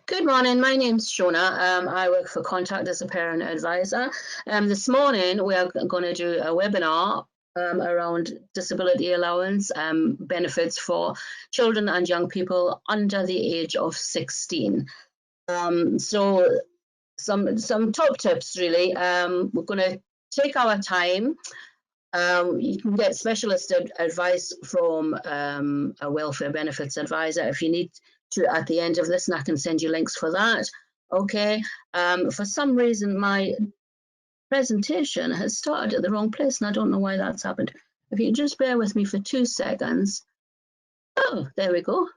Good morning, my name's Shona. I work for Contact as a parent advisor. This morning we are going to do a webinar around disability allowance benefits for children and young people under the age of 16. So some top tips really. We're going to take our time. You can get specialist advice from a welfare benefits advisor if you need to at the end of this, and I can send you links for that. Okay, for some reason my presentation has started at the wrong place and I don't know why that's happened. If you just bear with me for 2 seconds. Oh, there we go.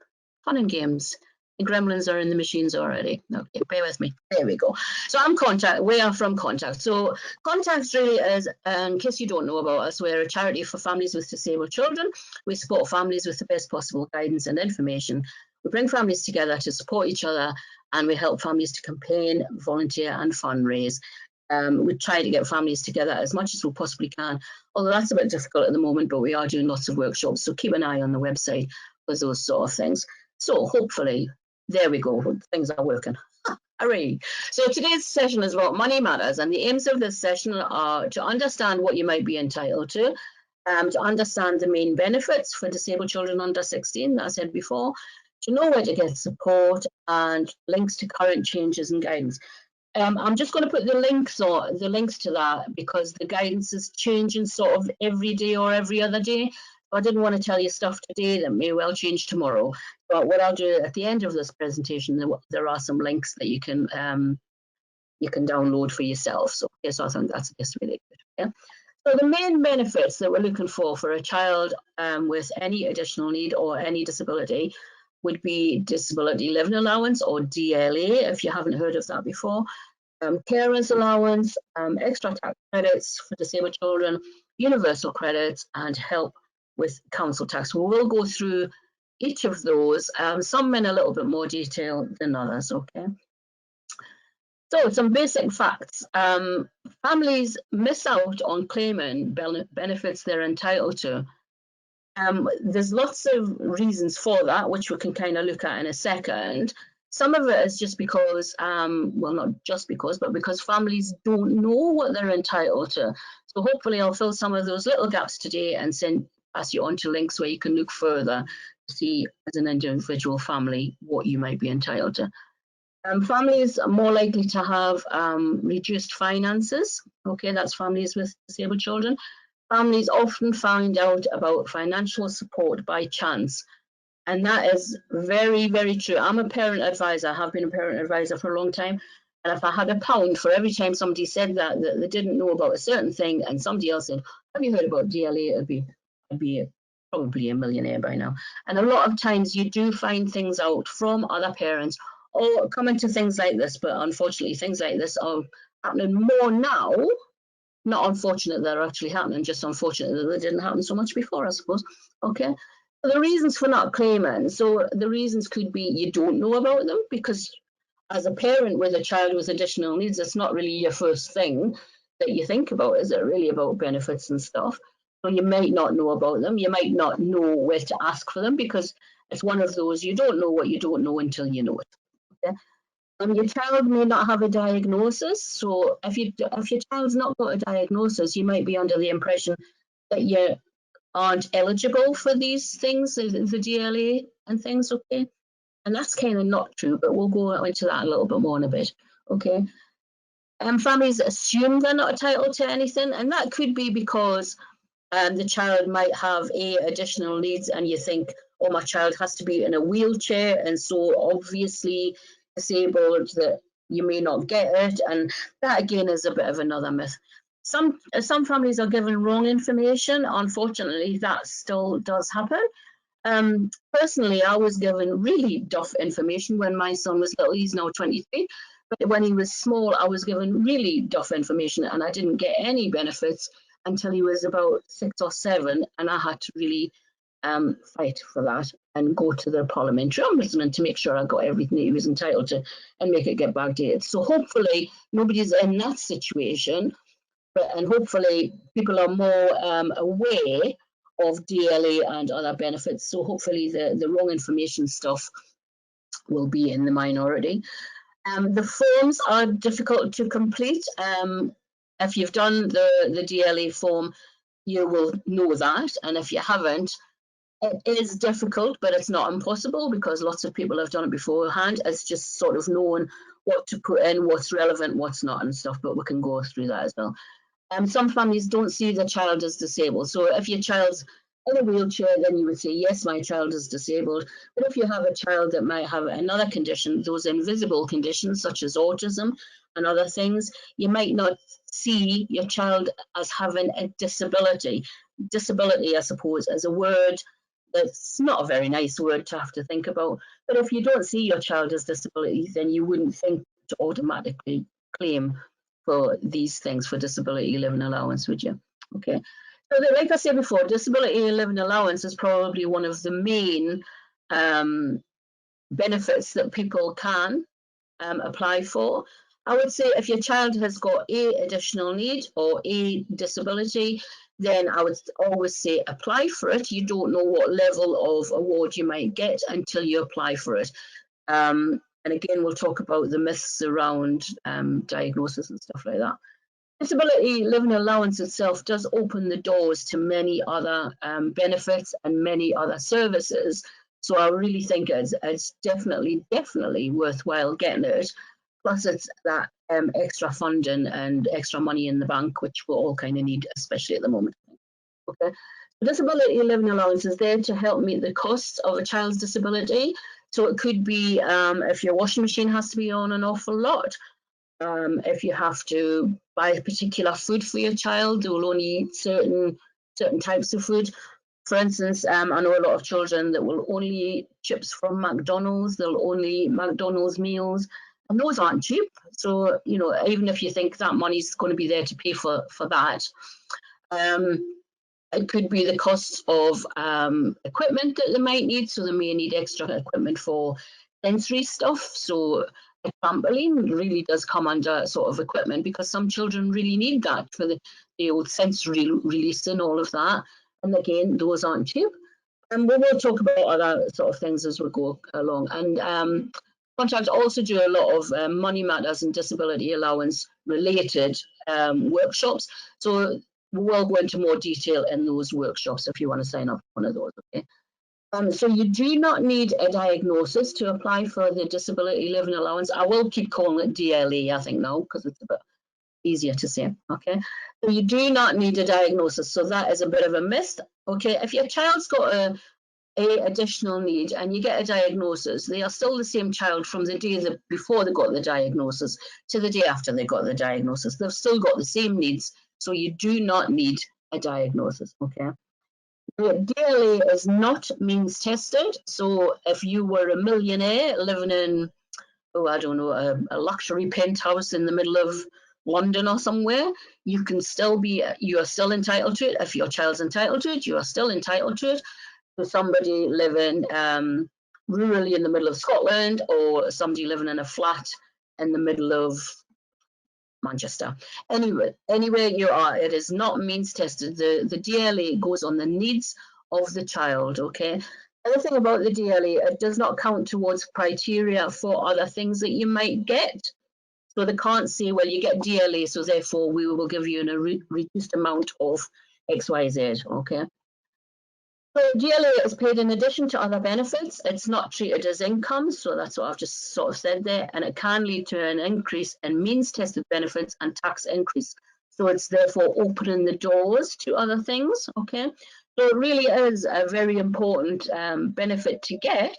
Fun and games. The gremlins are in the machines already. Okay, bear with me. There we go. So I'm Contact. We are from Contact. So Contact really is, in case you don't know about us, we're a charity for families with disabled children. We support families with the best possible guidance and information. We bring families together to support each other, and we help families to campaign, volunteer, and fundraise. We try to get families together as much as we possibly can, although that's a bit difficult at the moment, but we are doing lots of workshops, so keep an eye on the website for those sort of things. So hopefully, there we go, things are working. Hooray. So today's session is about money matters, and the aims of this session are to understand what you might be entitled to understand the main benefits for disabled children under 16, that I said before, to know where to get support, and links to current changes and guidance. I'm just going to put the links to that because the guidance is changing sort of every day or every other day. I didn't want to tell you stuff today that may well change tomorrow. But what I'll do at the end of this presentation, there are some links that you can download for yourself. So yes, I think that's really good. Yeah. So the main benefits that we're looking for a child with any additional need or any disability would be disability living allowance, or DLA, if you haven't heard of that before. Carers allowance, extra tax credits for disabled children, universal credits, and help with council tax. We will go through each of those, some in a little bit more detail than others, okay? So some basic facts. Families miss out on claiming benefits they're entitled to. There's lots of reasons for that, which we can kind of look at in a second. Some of it is just because, well, not just because, but because families don't know what they're entitled to. So hopefully I'll fill some of those little gaps today and pass you on to links where you can look further to see as an individual family what you might be entitled to. Families are more likely to have reduced finances. Okay, that's families with disabled children. Families often find out about financial support by chance. And that is very, very true. I'm a parent advisor. I have been a parent advisor for a long time. And if I had £1 for every time somebody said that they didn't know about a certain thing, and somebody else said, have you heard about DLA? I'd be probably a millionaire by now. And a lot of times you do find things out from other parents or coming to things like this, but unfortunately things like this are happening more now. Not unfortunate they're actually happening, just unfortunate that they didn't happen so much before, I suppose. Okay. So the reasons for not claiming, so the reasons could be you don't know about them, because as a parent with a child with additional needs, it's not really your first thing that you think about. Is it really about benefits and stuff? So you might not know about them. You might not know where to ask for them, because it's one of those, you don't know what you don't know until you know it. Okay? Your child may not have a diagnosis. So if your child's not got a diagnosis, you might be under the impression that you aren't eligible for these things, the DLA and things, okay? And that's kind of not true, but we'll go into that a little bit more in a bit, okay? Families assume they're not entitled to anything, and that could be because the child might have additional needs, and you think, oh, my child has to be in a wheelchair, and so obviously disabled that you may not get it, and that again is a bit of another myth. Some families are given wrong information. Unfortunately, that still does happen. Personally, I was given really duff information when my son was little. He's now 23, but when he was small, I was given really duff information, and I didn't get any benefits until he was about 6 or 7, and I had to really fight for that and go to the parliamentary ombudsman to make sure I got everything that he was entitled to and make it get backdated. So hopefully nobody's in that situation, and hopefully people are more aware of DLA and other benefits. So hopefully the wrong information stuff will be in the minority. The forms are difficult to complete. If you've done the DLA form, you will know that, and if you haven't, it is difficult, but it's not impossible because lots of people have done it beforehand. It's just sort of knowing what to put in, what's relevant, what's not, and stuff. But we can go through that as well. Some families don't see the child as disabled. So if your child's in a wheelchair, then you would say, yes, my child is disabled. But if you have a child that might have another condition, those invisible conditions such as autism and other things, you might not see your child as having a disability. Disability, I suppose, is a word that's not a very nice word to have to think about. But if you don't see your child as disability, then you wouldn't think to automatically claim for these things for disability living allowance, would you? Okay. So like I said before, disability living allowance is probably one of the main benefits that people can apply for. I would say if your child has got a additional need or a disability, then I would always say apply for it. You don't know what level of award you might get until you apply for it. And again, we'll talk about the myths around diagnosis and stuff like that. Disability living allowance itself does open the doors to many other benefits and many other services. So I really think it's definitely worthwhile getting it. Plus, it's that extra funding and extra money in the bank, which we all kind of need, especially at the moment. Okay. Disability living allowance is there to help meet the costs of a child's disability. So it could be if your washing machine has to be on an awful lot, if you have to buy particular food for your child, they will only eat certain types of food. For instance, I know a lot of children that will only eat chips from McDonald's. They'll only eat McDonald's meals, and those aren't cheap. So, you know, even if you think that money's going to be there to pay for that, it could be the cost of equipment that they might need. So they may need extra equipment for sensory stuff. So a trampoline really does come under sort of equipment because some children really need that for the old sensory release and all of that. And again, those aren't cheap. And we will talk about other sort of things as we go along. And Contact also do a lot of money matters and disability allowance related workshops. So we will go into more detail in those workshops if you want to sign up for one of those. Okay. So you do not need a diagnosis to apply for the disability living allowance. I will keep calling it DLA, I think now, because it's a bit easier to say. Okay. So you do not need a diagnosis. So that is a bit of a myth. Okay. If your child's got a additional need and you get a diagnosis, they are still the same child from the day before they got the diagnosis to the day after they got the diagnosis. They've still got the same needs, so you do not need a diagnosis. Okay. The DLA is not means tested, so if you were a millionaire living in, oh, I don't know, a luxury penthouse in the middle of London or somewhere, you are still entitled to it. If your child's entitled to it, you are still entitled to it. To somebody living rurally in the middle of Scotland or somebody living in a flat in the middle of Manchester. Anywhere you are, it is not means tested. The DLA goes on the needs of the child, okay? The other thing about the DLA, it does not count towards criteria for other things that you might get. So they can't say, well, you get DLA, so therefore we will give you a reduced amount of XYZ, okay? So DLA is paid in addition to other benefits. It's not treated as income, so that's what I've just sort of said there, and it can lead to an increase in means-tested benefits and tax increase. So it's therefore opening the doors to other things, okay? So it really is a very important benefit to get,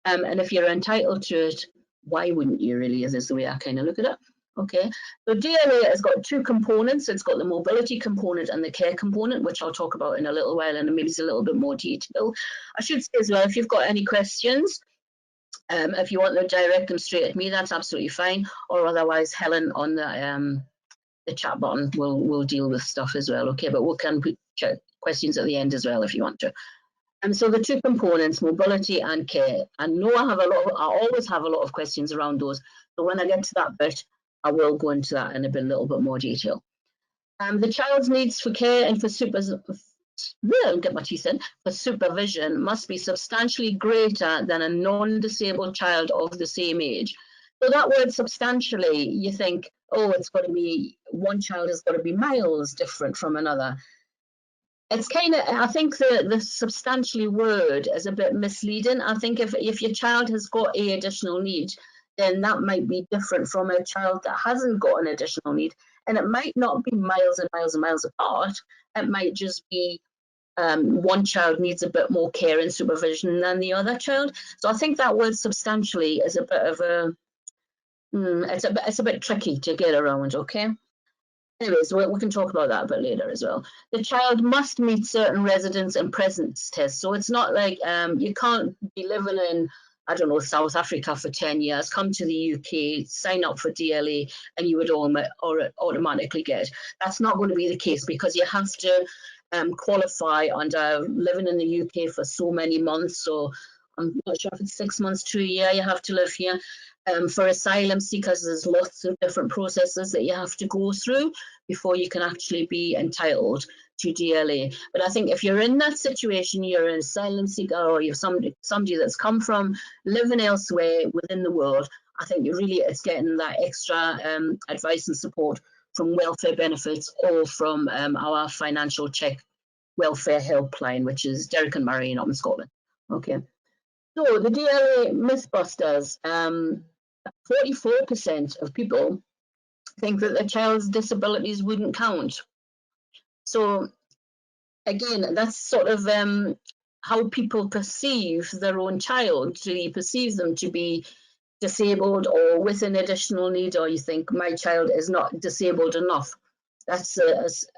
and if you're entitled to it, why wouldn't you really, is the way I kind of look at it. Okay, so DLA has got two components. It's got the mobility component and the care component, which I'll talk about in a little while and maybe it's a little bit more detail. I should say as well, if you've got any questions, if you want to direct them straight at me, that's absolutely fine. Or otherwise, Helen on the chat button will deal with stuff as well. Okay, but we can put questions at the end as well if you want to. So the two components, mobility and care. I know I always have a lot of questions around those. So when I get to that bit, I will go into that in a little bit more detail. The child's needs for care and for get my teeth in, for supervision must be substantially greater than a non-disabled child of the same age. So that word substantially, you think, oh, it's got to be, one child has got to be miles different from another. It's kind of, I think the substantially word is a bit misleading. I think if your child has got a additional need, then that might be different from a child that hasn't got an additional need. And it might not be miles and miles and miles apart. It might just be one child needs a bit more care and supervision than the other child. So I think that word substantially is a bit of a, it's a bit tricky to get around, okay? Anyways, we can talk about that a bit later as well. The child must meet certain residence and presence tests. So it's not like you can't be living in, I don't know, South Africa for 10 years, come to the UK, sign up for DLA, and you would automatically get. That's not going to be the case, because you have to qualify under living in the UK for so many months. So I'm not sure if it's 6 months to a year you have to live here. For asylum seekers, there's lots of different processes that you have to go through before you can actually be entitled to DLA. But I think if you're in that situation, you're an asylum seeker, or you're somebody that's come from living elsewhere within the world, I think it's getting that extra advice and support from welfare benefits, or from our financial check welfare helpline, which is Derek and Murray in Scotland. Okay. So the DLA Mythbusters, 44% of people think that their child's disabilities wouldn't count. So again, that's sort of how people perceive their own child. Do you perceive them to be disabled or with an additional need, or you think my child is not disabled enough? That's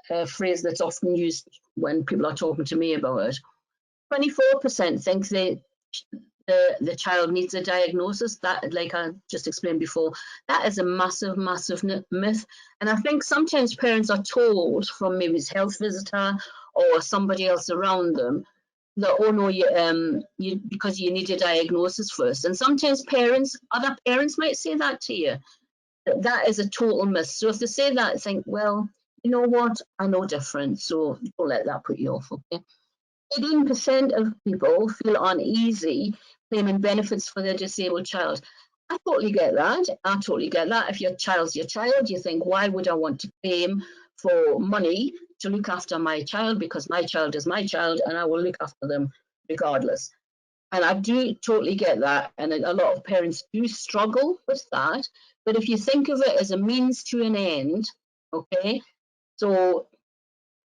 a phrase that's often used when people are talking to me about it. 24% think the child needs a diagnosis. That, like I just explained before, that is a massive, massive myth. And I think sometimes parents are told from maybe his health visitor or somebody else around them that, oh no, because you need a diagnosis first. And sometimes other parents might say that to you. That is a total myth. So if they say that, think, well, you know what, I know different, so don't let that put you off, okay? 18% of people feel uneasy claiming benefits for their disabled child. I totally get that. I totally get that. If your child's your child, you think, why would I want to claim for money to look after my child? Because my child is my child and I will look after them regardless. And I do totally get that. And a lot of parents do struggle with that. But if you think of it as a means to an end, okay, so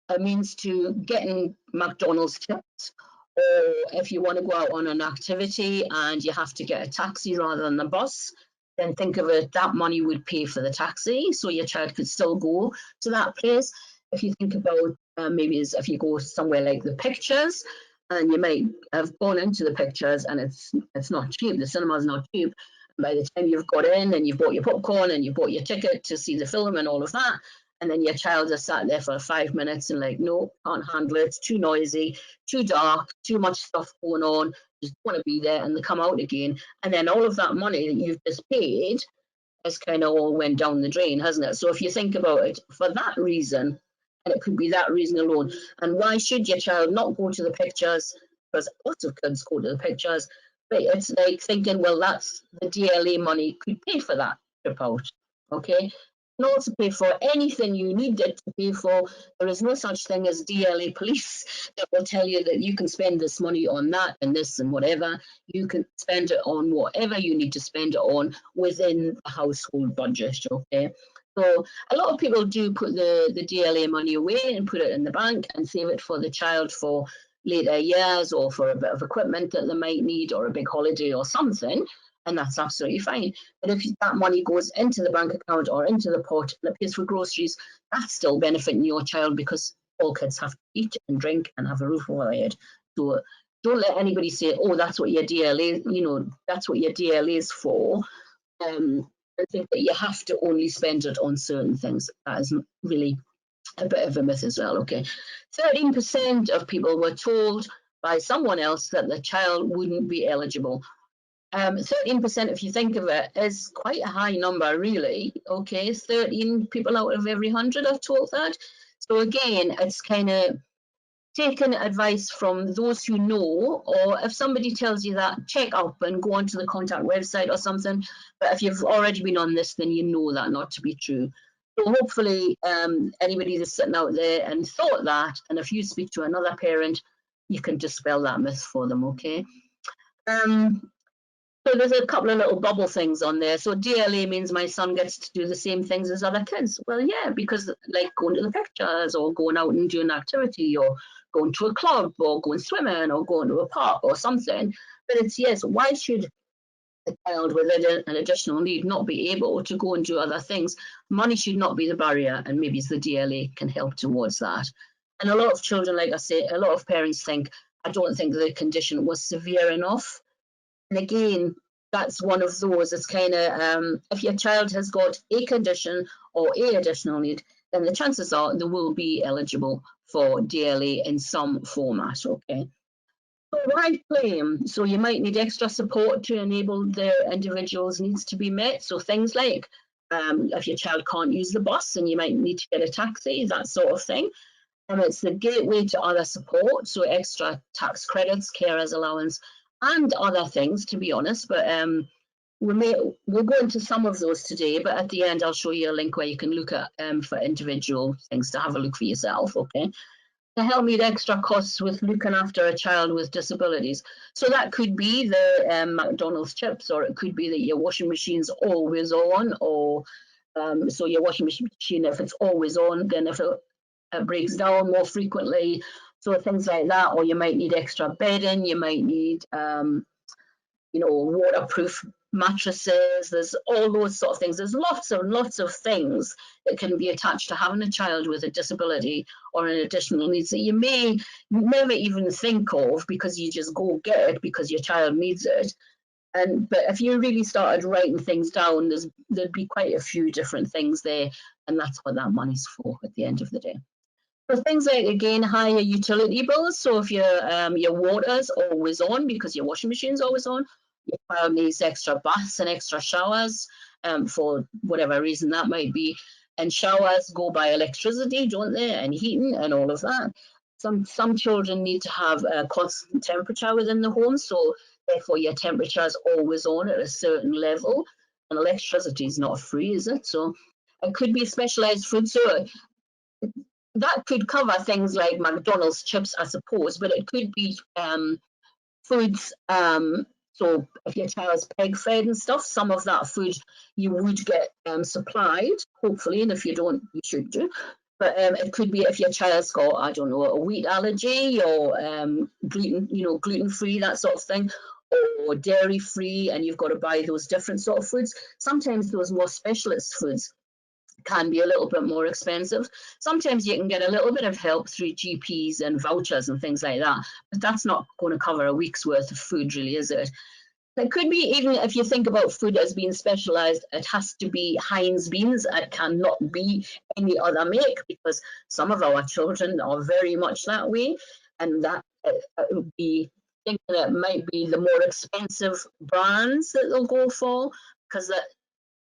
a means to getting McDonald's tips, or if you want to go out on an activity and you have to get a taxi rather than a bus, then think of it, that money would pay for the taxi, so your child could still go to that place. If you think about maybe if you go somewhere like the Pictures, and you might have gone into the Pictures and it's not cheap, the cinema's not cheap. By the time you've got in and you've bought your popcorn and you've bought your ticket to see the film and all of that, and then your child has sat there for 5 minutes and like, no, can't handle it, it's too noisy, too dark, too much stuff going on, just want to be there, and they come out again. And then all of that money that you've just paid has kind of all went down the drain, hasn't it? So if you think about it, for that reason, and it could be that reason alone, and why should your child not go to the Pictures? Because lots of kids go to the Pictures, but it's like thinking, well, that's the DLA money could pay for that trip out, okay? And also pay for anything you need it to pay for. There is no such thing as DLA police that will tell you that you can spend this money on that and this and whatever. You can spend it on whatever you need to spend it on within the household budget, okay? So a lot of people do put the DLA money away and put it in the bank and save it for the child for later years, or for a bit of equipment that they might need, or a big holiday or something. And that's absolutely fine. But if that money goes into the bank account or into the pot and it pays for groceries, that's still benefiting your child, because all kids have to eat and drink and have a roof over their head. So don't let anybody say, oh, that's what your DLA, that's what your DLA is for. I think that you have to only spend it on certain things. That is really a bit of a myth as well, okay? 13% of people were told by someone else that the child wouldn't be eligible. 13%, if you think of it, is quite a high number, really. Okay, 13 people out of every 100 are told that. So again, it's kind of, taking advice from those who know, or if somebody tells you that, check up and go onto the contact website or something. But if you've already been on this, then you know that not to be true. So hopefully anybody that's sitting out there and thought that, and if you speak to another parent, you can dispel that myth for them, okay? So there's a couple of little bubble things on there. So DLA means my son gets to do the same things as other kids. Well, yeah, because like going to the pictures or going out and doing an activity or going to a club or going swimming or going to a park or something. But it's, yes, why should a child with an additional need not be able to go and do other things? Money should not be the barrier, and maybe the DLA can help towards that. And a lot of children, like I say, a lot of parents think, I don't think the condition was severe enough. And again, that's one of those. It's kind of if your child has got a condition or a additional need, then the chances are they will be eligible for DLA in some format. Okay. So why claim? So you might need extra support to enable the individual's needs to be met. So things like if your child can't use the bus, and you might need to get a taxi, that sort of thing. It's the gateway to other support, so extra tax credits, carers allowance, and other things, to be honest. But we'll go into some of those today, but at the end I'll show you a link where you can look at for individual things to have a look for yourself, okay? To help meet extra costs with looking after a child with disabilities. So that could be the McDonald's chips, or it could be that your washing machine's always on, or so your washing machine, if it's always on, then if it breaks down more frequently, so things like that. Or you might need extra bedding, you might need waterproof mattresses. There's all those sort of things. There's lots of things that can be attached to having a child with a disability or an additional needs that you may never even think of, because you just go get it because your child needs it. But if you really started writing things down, there'd be quite a few different things there, and that's what that money's for at the end of the day. So things like, again, higher utility bills. So if your water's always on because your washing machine's always on, your child needs extra baths and extra showers for whatever reason that might be. And showers go by electricity, don't they? And heating and all of that. Some children need to have a constant temperature within the home, so therefore your temperature is always on at a certain level. And electricity is not free, is it? So it could be specialised food. So that could cover things like McDonald's chips, I suppose, but it could be foods. So if your child's peg fed and stuff, some of that food you would get supplied, hopefully, and if you don't, you should do. But it could be if your child's got, I don't know, a wheat allergy or gluten-free, that sort of thing, or dairy-free, and you've got to buy those different sort of foods. Sometimes those more specialist foods can be a little bit more expensive. Sometimes you can get a little bit of help through GPs and vouchers and things like that, but that's not going to cover a week's worth of food, really, is it? It could be, even if you think about food as being specialised, it has to be Heinz beans. It cannot be any other make, because some of our children are very much that way, and that it would be thinking it might be the more expensive brands that they'll go for, because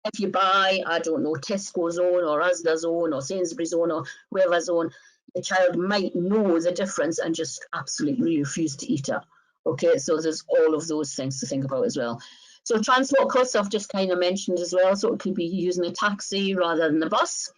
if you buy, I don't know, Tesco's own or Asda's own or Sainsbury's own or whoever's own, the child might know the difference and just absolutely refuse to eat it. Okay, so there's all of those things to think about as well. So transport costs I've just kind of mentioned as well. So it could be using a taxi rather than the bus.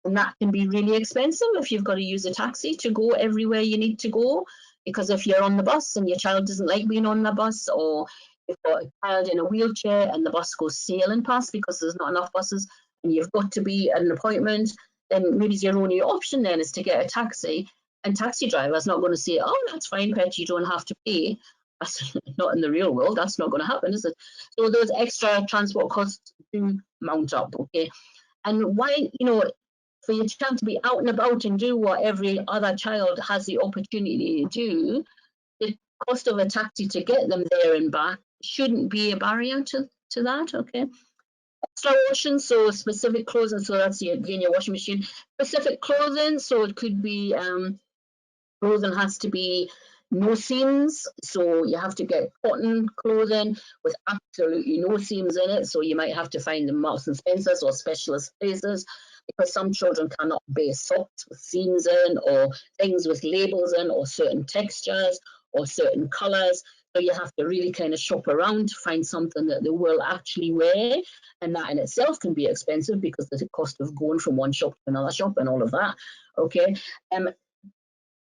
And that can be really expensive if you've got to use a taxi to go everywhere you need to go. Because if you're on the bus and your child doesn't like being on the bus, or you've got a child in a wheelchair and the bus goes sailing past because there's not enough buses and you've got to be at an appointment, then maybe your only option then is to get a taxi. And taxi driver's not going to say, oh, that's fine, pet, you don't have to pay. That's not in the real world. That's not going to happen, is it? So those extra transport costs do mount up, okay? And why, for your child to be out and about and do what every other child has the opportunity to do, the cost of a taxi to get them there and back shouldn't be a barrier to that, okay? Extra washing, so specific clothing, so that's your washing machine. Specific clothing, so it could be, clothing has to be no seams, so you have to get cotton clothing with absolutely no seams in it, so you might have to find them Marks and Spencer's or specialist places. because some children cannot bear socks with seams in, or things with labels in, or certain textures or certain colours. So you have to really kind of shop around to find something that they will actually wear, and that in itself can be expensive because the cost of going from one shop to another shop and all of that. Okay.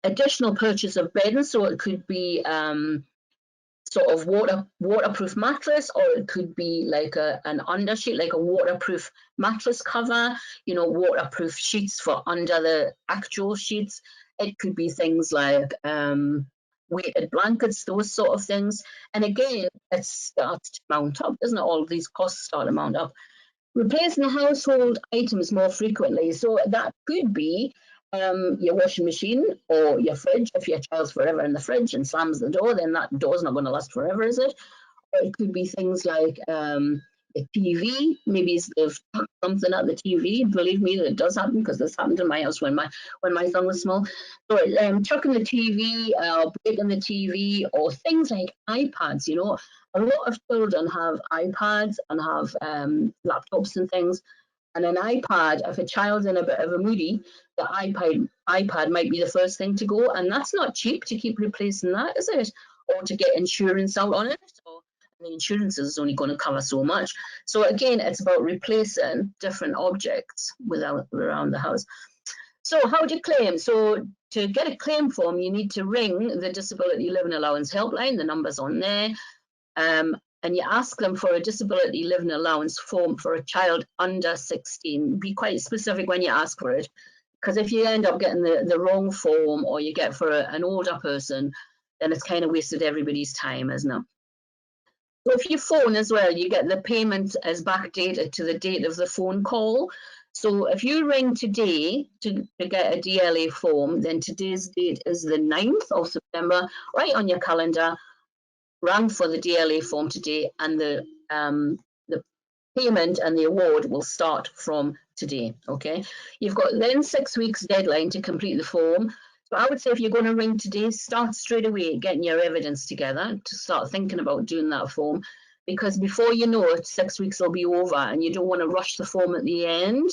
Additional purchase of bedding, so it could be sort of waterproof mattress, or it could be like an undersheet, like a waterproof mattress cover, you know, waterproof sheets for under the actual sheets. It could be things like weighted blankets, those sort of things. And again, it starts to mount up, doesn't it? All of these costs start to mount up. Replacing household items more frequently, so that could be your washing machine or your fridge. If your child's forever in the fridge and slams the door, then that door's not going to last forever, is it? Or it could be things like the TV. Maybe they've tucked something at the TV. Believe me, that does happen, because this happened in my house when my son was small. So chucking the TV, breaking the TV, or things like iPads. You know, a lot of children have iPads and have laptops and things. And an iPad, if a child's in a bit of a moody, the iPad might be the first thing to go, and that's not cheap to keep replacing that, is it? Or to get insurance out on it. So the insurance is only going to cover so much. So again, it's about replacing different objects around the house. So how do you claim? So to get a claim form, you need to ring the Disability Living Allowance helpline. The number's on there. And you ask them for a disability living allowance form for a child under 16. Be quite specific when you ask for it, because if you end up getting the wrong form, or you get for an older person, then it's kind of wasted everybody's time, isn't it? So if you phone as well, you get the payment as backdated to the date of the phone call. So if you ring today to get a DLA form, then today's date is the 9th of September, right on your calendar. Rang for the DLA form today, and the payment and the award will start from today. Okay, you've got then 6 weeks deadline to complete the form. So I would say if you're going to ring today, start straight away getting your evidence together to start thinking about doing that form, because before you know it, 6 weeks will be over, and you don't want to rush the form at the end,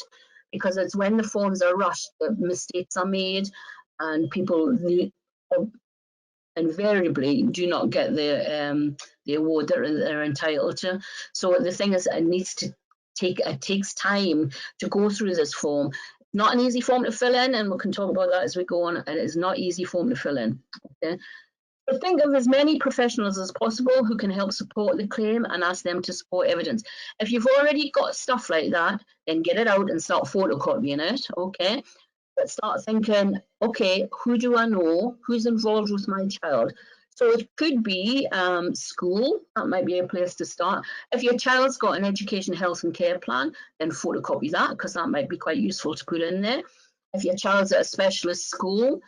because it's when the forms are rushed that mistakes are made, and people invariably do not get the award that they're entitled to. So the thing is, it takes time to go through this form. Not an easy form to fill in, and we can talk about that as we go on. It is not easy form to fill in. Okay. But think of as many professionals as possible who can help support the claim, and ask them to support evidence. If you've already got stuff like that, then get it out and start photocopying it. Okay. But start thinking, okay, who do I know? Who's involved with my child? So it could be school. That might be a place to start. If your child's got an education, health and care plan, then photocopy that, because that might be quite useful to put in there. If your child's at a specialist school,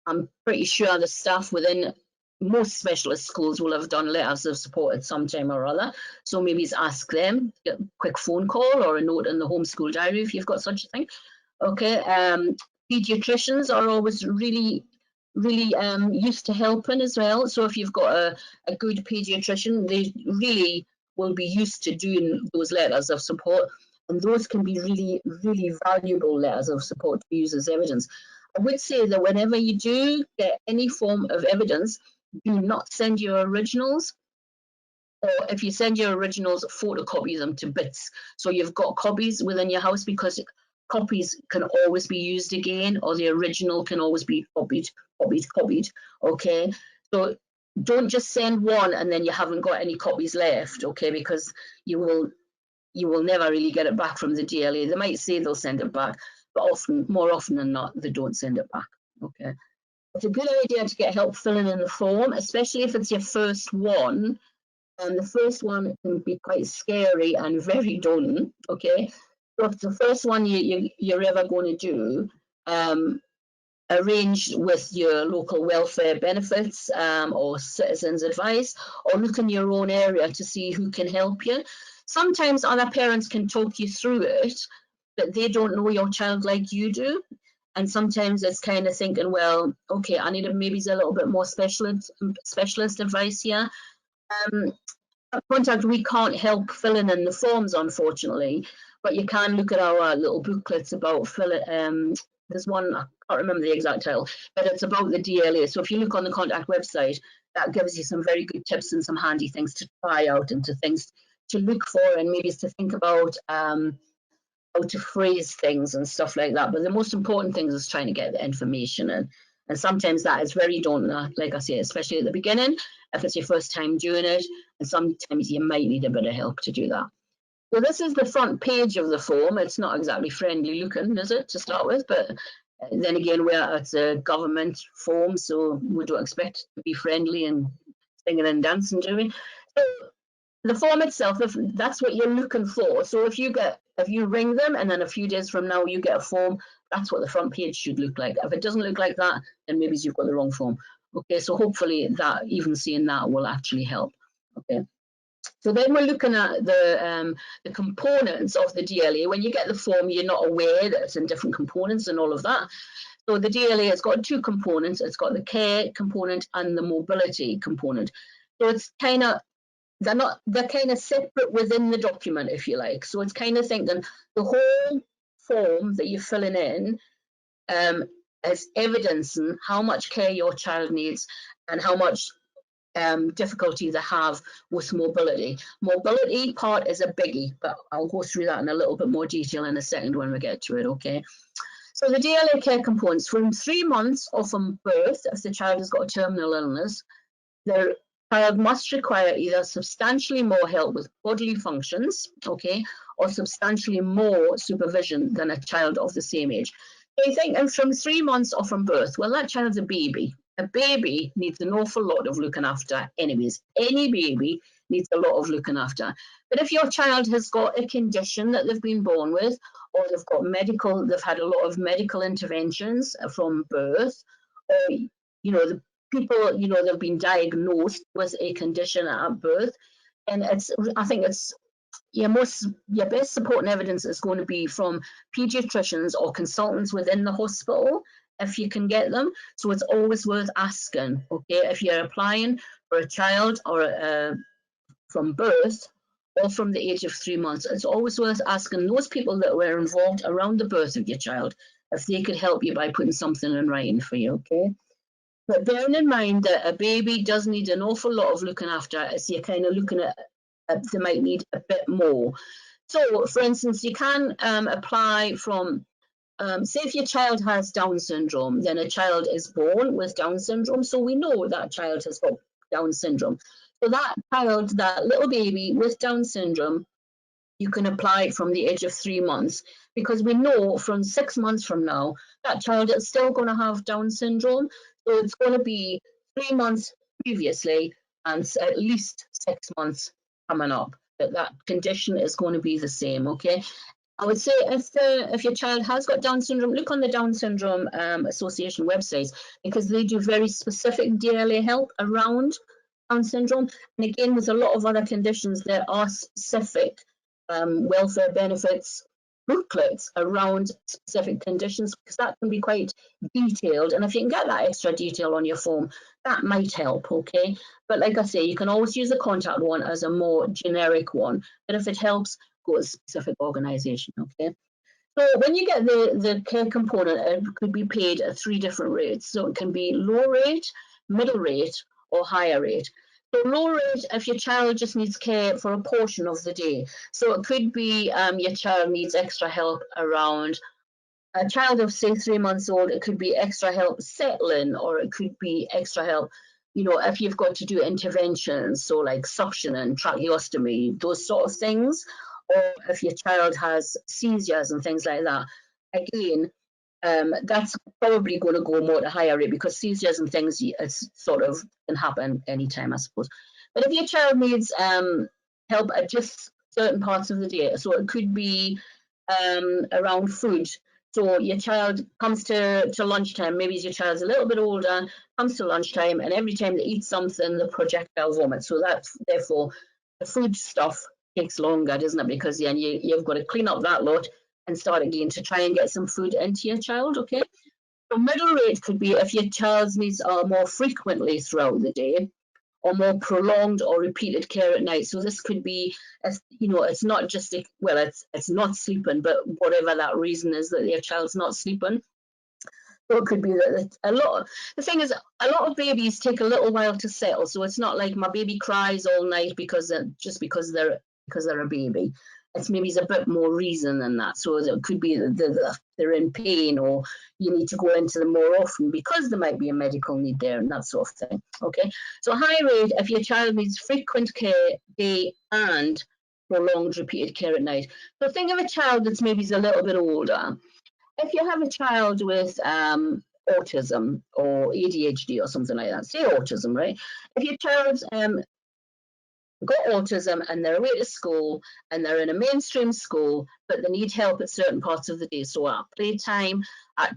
I'm pretty sure the staff within most specialist schools will have done letters of support at some time or other. So maybe ask them, get a quick phone call or a note in the homeschool diary if you've got such a thing. Okay. Pediatricians are always really used to helping as well. So if you've got a good pediatrician, they really will be used to doing those letters of support, and those can be really valuable letters of support to use as evidence. I would say that whenever you do get any form of evidence, do not send your originals. Or if you send your originals, photocopy them to bits, so you've got copies within your house, because copies can always be used again, or the original can always be copied. Okay, so don't just send one and then you haven't got any copies left. Okay, because you will never really get it back from the DLA. They might say they'll send it back, but more often than not, they don't send it back. Okay, it's a good idea to get help filling in the form, especially if it's your first one. And the first one can be quite scary and very daunting. Okay, so if it's the first one you're ever going to do, arrange with your local welfare benefits or citizens advice, or look in your own area to see who can help you. Sometimes other parents can talk you through it, but they don't know your child like you do. And sometimes it's kind of thinking, well, okay, I need maybe a little bit more specialist advice here. Contact, we can't help filling in the forms, unfortunately, but you can look at our little booklets about there's one, I can't remember the exact title, but it's about the DLA. So if you look on the Contact website, that gives you some very good tips and some handy things to try out and to things to look for, and maybe to think about how to phrase things and stuff like that. But the most important thing is trying to get the information in. And sometimes that is very daunting, like I say, especially at the beginning, if it's your first time doing it. And sometimes you might need a bit of help to do that. So this is the front page of the form. It's not exactly friendly looking, is it, to start with? But then again, it's a government form, so we don't expect to be friendly and singing and dancing, do we? So the form itself, if that's what you're looking for. So if you ring them and then a few days from now you get a form, that's what the front page should look like. If it doesn't look like that, then maybe you've got the wrong form. Okay, so hopefully that even seeing that will actually help. Okay. So then we're looking at the components of the DLA. When you get the form, you're not aware that it's in different components and all of that. So the DLA has got two components. It's got the care component and the mobility component. So it's kind of, they're kind of separate within the document, if you like. So it's kind of thinking the whole form that you're filling in is evidencing how much care your child needs and how much difficulty they have with mobility. Mobility part is a biggie, but I'll go through that in a little bit more detail in a second when we get to it, okay? So the DLA care components, from 3 months or from birth, if the child has got a terminal illness, the child must require either substantially more help with bodily functions, okay, or substantially more supervision than a child of the same age. So you think from 3 months or from birth, well, that child's a baby. A baby needs an awful lot of looking after anyways. Any baby needs a lot of looking after. But if your child has got a condition that they've been born with, or they've had a lot of medical interventions from birth, or, the people, they've been diagnosed with a condition at birth, and I think it's your best support and evidence is going to be from pediatricians or consultants within the hospital, if you can get them. So it's always worth asking, okay, if you're applying for a child or from birth or from the age of 3 months, it's always worth asking those people that were involved around the birth of your child if they could help you by putting something in writing for you, okay? But bearing in mind that a baby does need an awful lot of looking after, as you're kind of looking at, they might need a bit more. So, for instance, you can apply from, say if your child has Down syndrome, then a child is born with Down syndrome, so we know that child has got Down syndrome. So that child, that little baby with Down syndrome, you can apply from the age of 3 months, because we know from 6 months from now, that child is still going to have Down syndrome. So it's going to be 3 months previously and at least 6 months coming up. That condition is going to be the same, okay? I would say if your child has got Down syndrome, look on the Down Syndrome Association website, because they do very specific DLA help around Down syndrome. And again, with a lot of other conditions, there are specific welfare benefits booklets around specific conditions, because that can be quite detailed. And if you can get that extra detail on your form, that might help, okay? But like I say, you can always use the Contact one as a more generic one. But if it helps, go to a specific organisation, okay? So when you get the care component, it could be paid at 3 different rates. So it can be low rate, middle rate, or higher rate. So low rate, if your child just needs care for a portion of the day. So it could be your child needs extra help around a child of, say, 3 months old. It could be extra help settling, or it could be extra help, if you've got to do interventions, so like suction and tracheostomy, those sort of things. Or if your child has seizures and things like that. Again, that's probably going to go more to higher rate, because seizures and things, it's sort of can happen anytime, I suppose. But if your child needs help at just certain parts of the day, so it could be around food. So your child comes to lunchtime, maybe your child's a little bit older, comes to lunchtime, and every time they eat something, the projectile vomit. So that's, therefore, the food stuff takes longer, doesn't it? Because then you've got to clean up that lot and start again to try and get some food into your child, okay? So middle rate could be if your child's needs are more frequently throughout the day, or more prolonged or repeated care at night. So this could be, it's not just, it's not sleeping, but whatever that reason is that your child's not sleeping. So it could be that the thing is, a lot of babies take a little while to settle. So it's not like my baby cries all night because they're a baby. It's maybe a bit more reason than that. So it could be that they're in pain, or you need to go into them more often because there might be a medical need there and that sort of thing. Okay, so high rate if your child needs frequent care day and prolonged repeated care at night. So think of a child that's maybe a little bit older. If you have a child with autism or ADHD or something like that, say autism, right? If your child's got autism and they're away to school and they're in a mainstream school, but they need help at certain parts of the day, so at playtime, at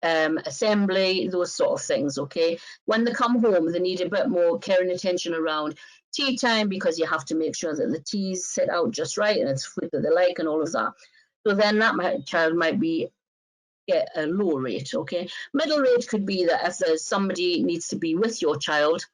assembly, those sort of things, okay? When they come home, they need a bit more care and attention around tea time, because you have to make sure that the teas sit out just right and it's food that they like and all of that. So then that child might be get a low rate, okay? Middle rate could be that if there's somebody needs to be with your child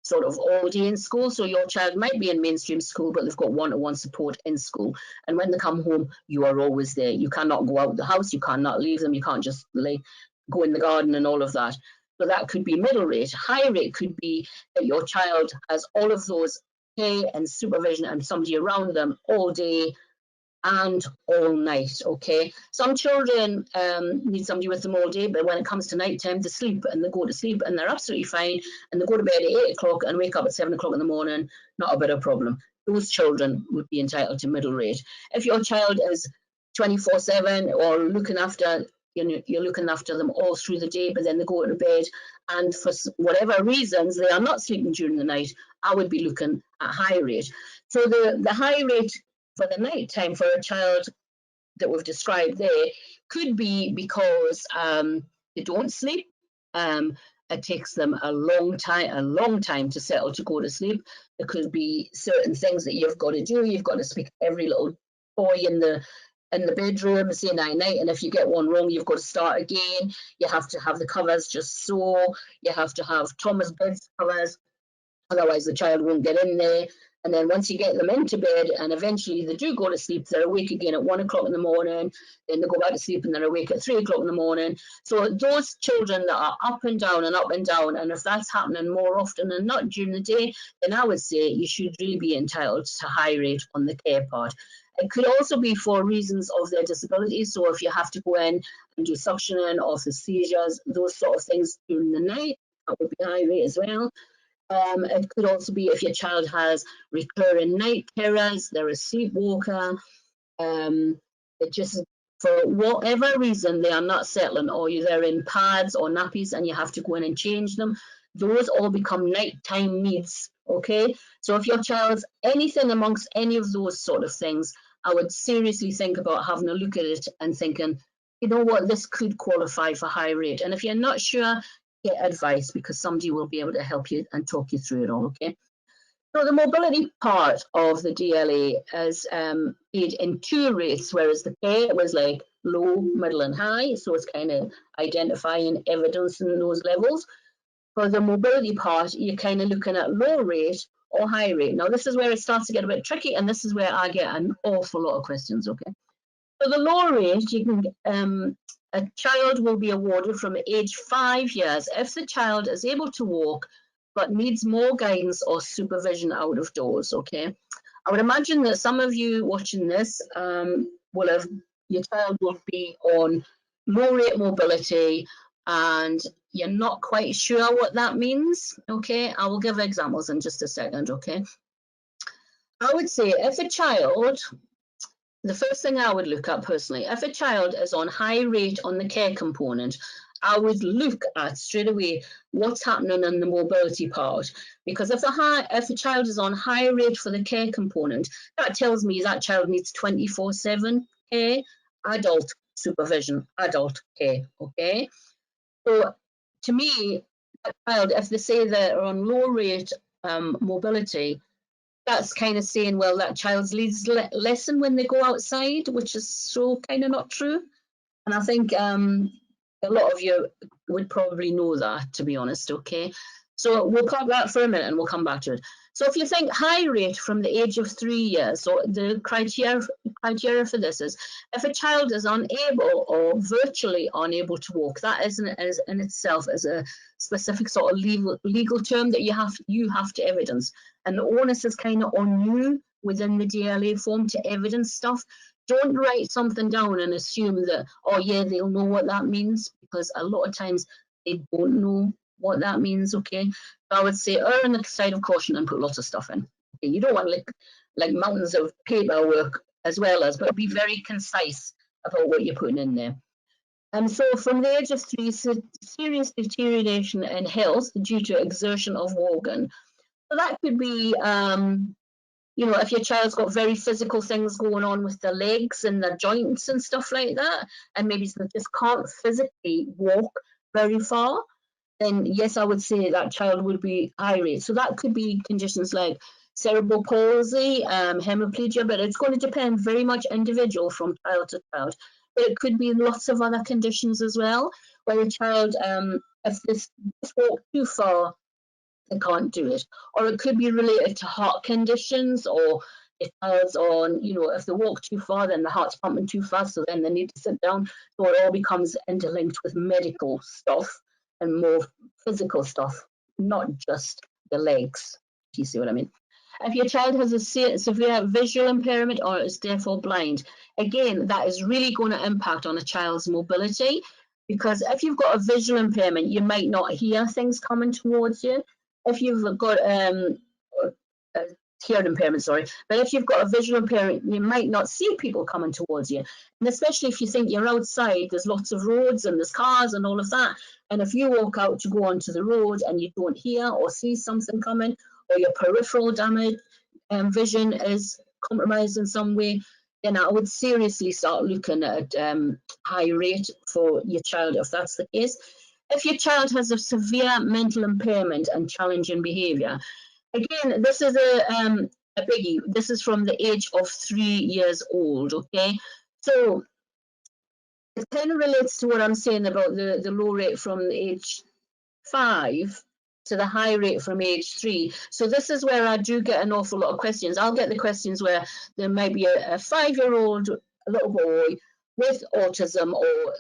sort of all day in school, so your child might be in mainstream school, but they've got one-to-one support in school, and when they come home, you are always there. You cannot go out the house, you cannot leave them, you can't just go in the garden and all of that. So that could be middle rate. High rate could be that your child has all of those care and supervision and somebody around them all day and all night, okay? Some children need somebody with them all day, but when it comes to night time, they sleep and they go to sleep and they're absolutely fine, and they go to bed at 8 o'clock and wake up at 7 o'clock in the morning, not a bit of problem. Those children would be entitled to middle rate. If your child is 24/7 or looking after, you're looking after them all through the day, but then they go to bed and for whatever reasons they are not sleeping during the night, I would be looking at high rate. So the high rate for the night time for a child that we've described there could be because they don't sleep. It takes them a long time to settle to go to sleep. There could be certain things that you've got to do. You've got to speak every little boy in the bedroom, say night night, and if you get one wrong, you've got to start again. You have to have the covers just so. You have to have Thomas bed covers, otherwise the child won't get in there. And then once you get them into bed and eventually they do go to sleep, they're awake again at 1 o'clock in the morning, then they go back to sleep and they're awake at 3 o'clock in the morning. So those children that are up and down, and if that's happening more often than not during the day, then I would say you should really be entitled to high rate on the care part. It could also be for reasons of their disability. So if you have to go in and do suctioning or for seizures, those sort of things during the night, that would be high rate as well. It could also be if your child has recurring night terrors, they're a sleepwalker, it just, for whatever reason, they are not settling, or they're in pads or nappies and you have to go in and change them. Those all become nighttime needs, okay? So if your child's anything amongst any of those sort of things, I would seriously think about having a look at it and thinking, you know what, this could qualify for high rate. And if you're not sure, get advice, because somebody will be able to help you and talk you through it all, okay? So the mobility part of the DLA is paid in 2 rates, whereas the care was like low, middle and high, so it's kind of identifying evidence in those levels. For the mobility part, you're kind of looking at low rate or high rate. Now this is where it starts to get a bit tricky, and this is where I get an awful lot of questions, okay? For the low rate, you can a child will be awarded from age 5 years if the child is able to walk but needs more guidance or supervision out of doors, okay? I would imagine that some of you watching this your child will be on low rate mobility and you're not quite sure what that means, okay? I will give examples in just a second, okay? I would say if a child, the first thing I would look at personally, if a child is on high rate on the care component, I would look at straight away what's happening in the mobility part. Because if a child is on high rate for the care component, that tells me that child needs 24/7 care, adult supervision, adult care, okay? So to me, that child, if they say they're on low rate mobility, that's kind of saying, well, that child's needs lessen when they go outside, which is so kind of not true. And I think a lot of you would probably know that, to be honest, okay? So we'll park that for a minute and we'll come back to it. So if you think high rate from the age of 3 years, so the criteria for this is if a child is unable or virtually unable to walk, that is in itself is a specific sort of legal term that you have to evidence. And the onus is kind of on you within the DLA form to evidence stuff. Don't write something down and assume that, oh yeah, they'll know what that means, because a lot of times they don't know what that means. Okay, so I would say err on the side of caution and put lots of stuff in. Okay? You don't want like mountains of paperwork as well as, but be very concise about what you're putting in there. And so from the age of 3, serious deterioration in health due to exertion of walking. So that could be, you know, if your child's got very physical things going on with their legs and their joints and stuff like that, and maybe they just can't physically walk very far, then yes, I would say that child would be high rate. So that could be conditions like cerebral palsy, hemiplegia, but it's going to depend very much individual from child to child. But it could be lots of other conditions as well, where a child, if this walk too far, they can't do it. Or it could be related to heart conditions, or if child's on, you know, if they walk too far, then the heart's pumping too fast, so then they need to sit down. So it all becomes interlinked with medical stuff and more physical stuff, not just the legs. Do you see what I mean? If your child has a severe visual impairment or is therefore blind, again, that is really going to impact on a child's mobility, because if you've got a visual impairment, you might not hear things coming towards you. If you've got hearing impairment, sorry, but if you've got a visual impairment, you might not see people coming towards you. And especially if you think you're outside, there's lots of roads and there's cars and all of that. And if you walk out to go onto the road and you don't hear or see something coming, or your peripheral damage vision is compromised in some way, then I would seriously start looking at high rate for your child if that's the case. If your child has a severe mental impairment and challenging behaviour, again, this is a biggie. This is from the age of 3 years old, okay? So it kind of relates to what I'm saying about the low rate from age 5 to the high rate from age 3. So this is where I do get an awful lot of questions. I'll get the questions where there might be a 5-year-old little boy with autism or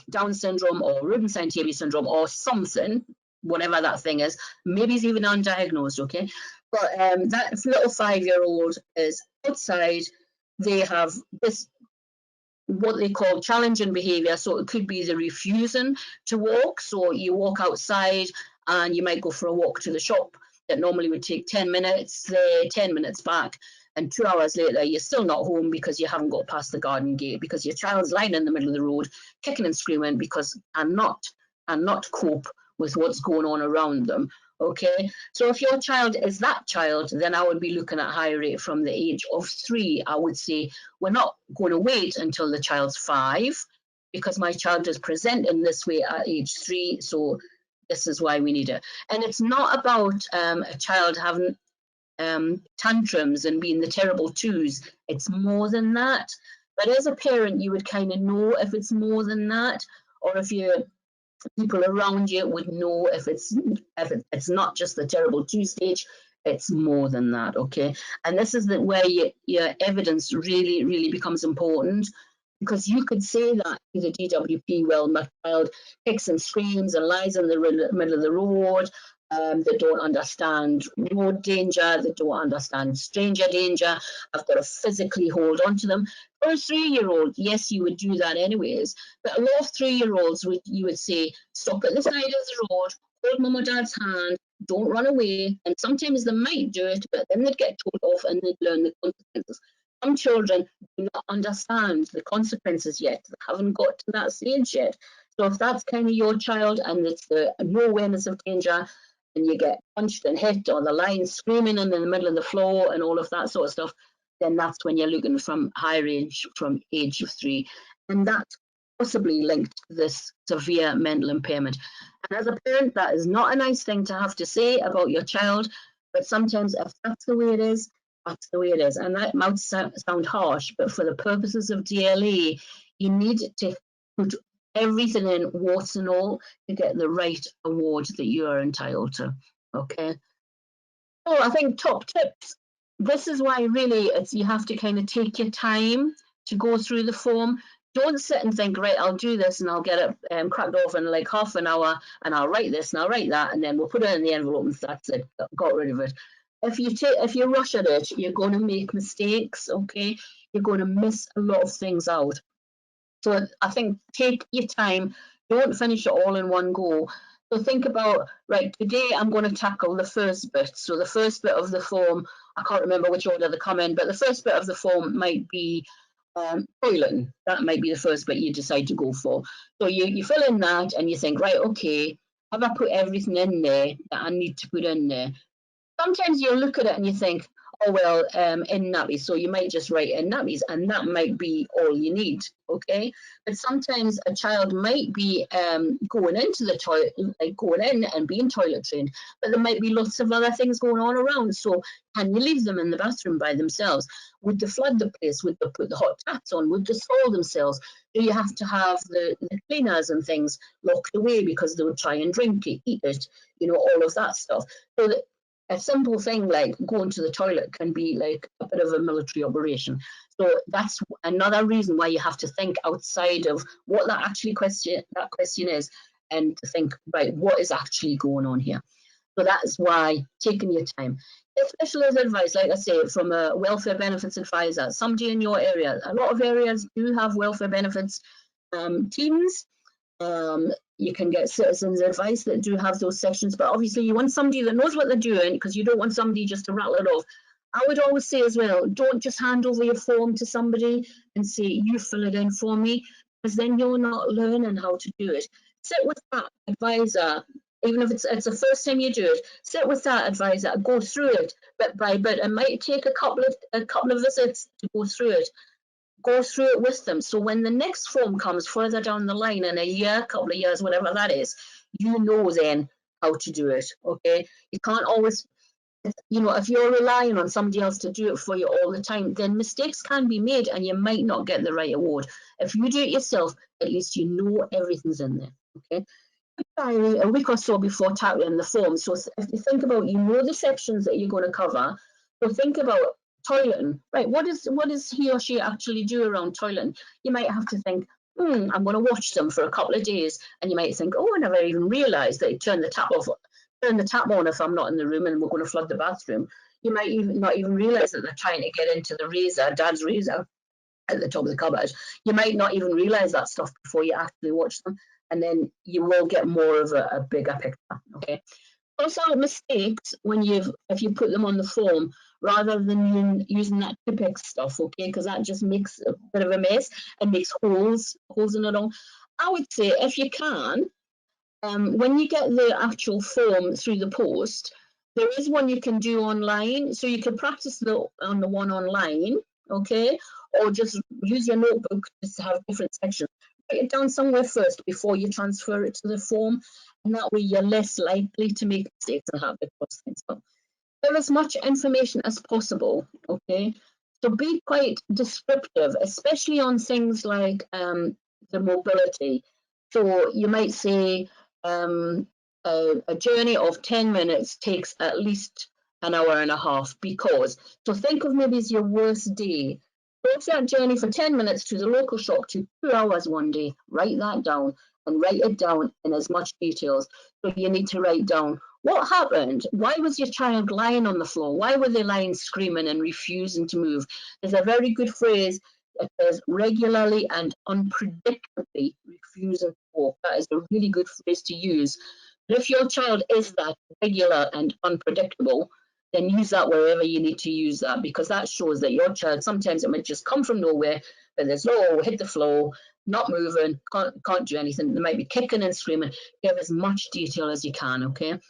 Down syndrome or Rubinstein-Taybi syndrome or something, whatever that thing is. Maybe he's even undiagnosed, okay? But that little 5-year-old is outside. They have this, what they call challenging behaviour. So it could be the refusing to walk. So you walk outside and you might go for a walk to the shop that normally would take 10 minutes there, 10 minutes back. And 2 hours later, you're still not home because you haven't got past the garden gate, because your child's lying in the middle of the road, kicking and screaming because and not cope with what's going on around them. Okay, so if your child is that child, then I would be looking at high rate from the age of 3. I would say we're not going to wait until the child's 5, because my child is presenting this way at age 3. So this is why we need it. And it's not about a child having tantrums and being the terrible twos. It's more than that. But as a parent, you would kind of know if it's more than that, or if people around you would know if it's not just the terrible 2 stage, it's more than that. Okay, and this is where your evidence really becomes important, because you could say that to the DWP, well, my child kicks and screams and lies in the middle of the road, that don't understand road danger, that don't understand stranger danger. I've got to physically hold on to them. For a 3-year-old, yes, you would do that anyways. But a lot of 3-year-olds you would say, stop at the side of the road, hold mum or dad's hand, don't run away. And sometimes they might do it, but then they'd get told off and they'd learn the consequences. Some children do not understand the consequences yet. They haven't got to that stage yet. So if that's kind of your child and it's no awareness of danger, and you get punched and hit, or the lion screaming in the middle of the floor and all of that sort of stuff, then that's when you're looking from high range from age of 3. And that's possibly linked to this severe mental impairment. And as a parent, that is not a nice thing to have to say about your child, but sometimes if that's the way it is, that's the way it is. And that might sound harsh, but for the purposes of DLA, you need to put everything in, warts and all, to get the right award that you are entitled to. Okay. So I think top tips. This is why really you have to kind of take your time to go through the form. Don't sit and think, right, I'll do this and I'll get it cracked off in like half an hour and I'll write this and I'll write that and then we'll put it in the envelope and that's it, got rid of it. If you rush at it, you're going to make mistakes, okay? You're going to miss a lot of things out. So I think take your time, don't finish it all in one go. So think about, right, today I'm going to tackle the first bit. So the first bit of the form, I can't remember which order they come in, but the first bit of the form might be toileting. That might be the first bit you decide to go for. So you fill in that and you think, right, okay, have I put everything in there that I need to put in there? Sometimes you look at it and you think, oh well, in nappies, so you might just write in nappies and that might be all you need, okay? But sometimes a child might be going into the toilet, like going in and being toilet trained, but there might be lots of other things going on around. So can you leave them in the bathroom by themselves? Would they flood the place? Would they put the hot taps on? Would they scald themselves? Do you have to have the cleaners and things locked away because they would try and drink it, eat it, you know, all of that stuff. So that a simple thing like going to the toilet can be like a bit of a military operation. So that's another reason why you have to think outside of what that question is, and to think, right, what is actually going on here. So that's why taking your time. Get specialist advice, like I say, from a welfare benefits advisor, somebody in your area. A lot of areas do have welfare benefits teams. You can get citizens advice that do have those sections, but obviously you want somebody that knows what they're doing, because you don't want somebody just to rattle it off. I would always say as well, don't just hand over your form to somebody and say, you fill it in for me, because then you're not learning how to do it. Sit with that advisor, even if it's the first time you do it, sit with that advisor, go through it bit by bit. It might take a couple of visits to go through it. Go through it with them. So when the next form comes further down the line in a year, couple of years, whatever that is, you know then how to do it. Okay. You can't always, you know, if you're relying on somebody else to do it for you all the time, then mistakes can be made and you might not get the right award. If you do it yourself, at least you know everything's in there. Okay. Diary a week or so before tackling the form. So if you think about, you know, the sections that you're going to cover, so think about toileting, right? What does he or she actually do around toileting? You might have to think, I'm going to watch them for a couple of days, and you might think, oh, I never even realised they turn the tap on if I'm not in the room and we're going to flood the bathroom. You might even not even realise that they're trying to get into the razor, dad's razor, at the top of the cupboard. You might not even realise that stuff before you actually watch them, and then you will get more of a bigger picture. Okay. Also, mistakes if you put them on the form rather than using that Tipp-Ex stuff, okay, because that just makes a bit of a mess and makes holes in it all. I would say if you can, when you get the actual form through the post, there is one you can do online, so you can practice on the one online, okay, or just use your notebook just to have different sections. Write it down somewhere first before you transfer it to the form, and that way you're less likely to make mistakes and have to cross things up. Give as much information as possible, okay? So be quite descriptive, especially on things like the mobility. So you might say a journey of 10 minutes takes at least an hour and a half because. So think of maybe as your worst day. So if that journey for 10 minutes to the local shop took 2 hours one day, write that down and write it down in as much details. So you need to write down what happened? Why was your child lying on the floor? Why were they lying screaming and refusing to move? There's a very good phrase that says regularly and unpredictably refusing to walk. That is a really good phrase to use. But if your child is that regular and unpredictable, then use that wherever you need to use that, because that shows that your child, sometimes it might just come from nowhere, but there's no hit the floor, not moving, can't do anything. They might be kicking and screaming. Give as much detail as you can, okay?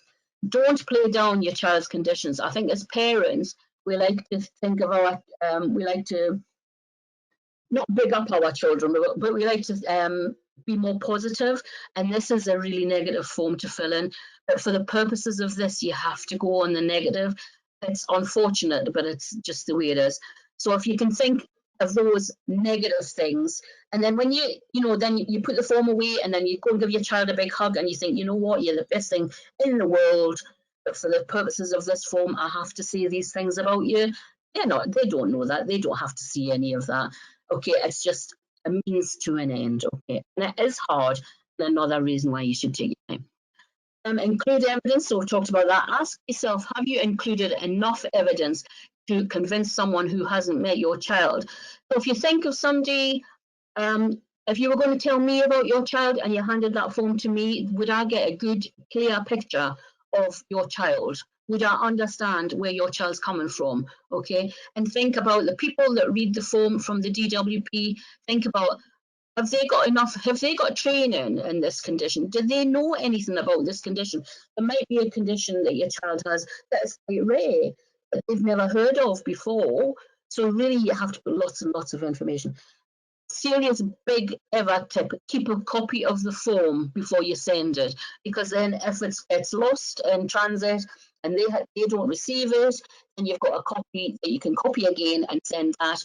Don't play down your child's conditions. I think as parents, we like to think of we like to not big up our children, but we like to be more positive. And this is a really negative form to fill in. But for the purposes of this, you have to go on the negative. It's unfortunate, but it's just the way it is. So if you can think of those negative things. And then when then you put the form away, and then you go and give your child a big hug, and you think, you know what, you're the best thing in the world, but for the purposes of this form, I have to say these things about you. They don't know that. They don't have to see any of that. Okay, it's just a means to an end. Okay, and it is hard, and another reason why you should take your time. Include evidence. So we've talked about that. Ask yourself, have you included enough evidence to convince someone who hasn't met your child? So if you think of somebody, if you were going to tell me about your child and you handed that form to me, would I get a good, clear picture of your child? Would I understand where your child's coming from? Okay, and think about the people that read the form from the DWP. Think about, have they got training in this condition? Do they know anything about this condition? There might be a condition that your child has that is quite rare, that they've never heard of before. So really you have to put lots and lots of information. Serious big ever tip, keep a copy of the form before you send it, because then if it gets lost in transit and they don't receive it, then you've got a copy that you can copy again and send that.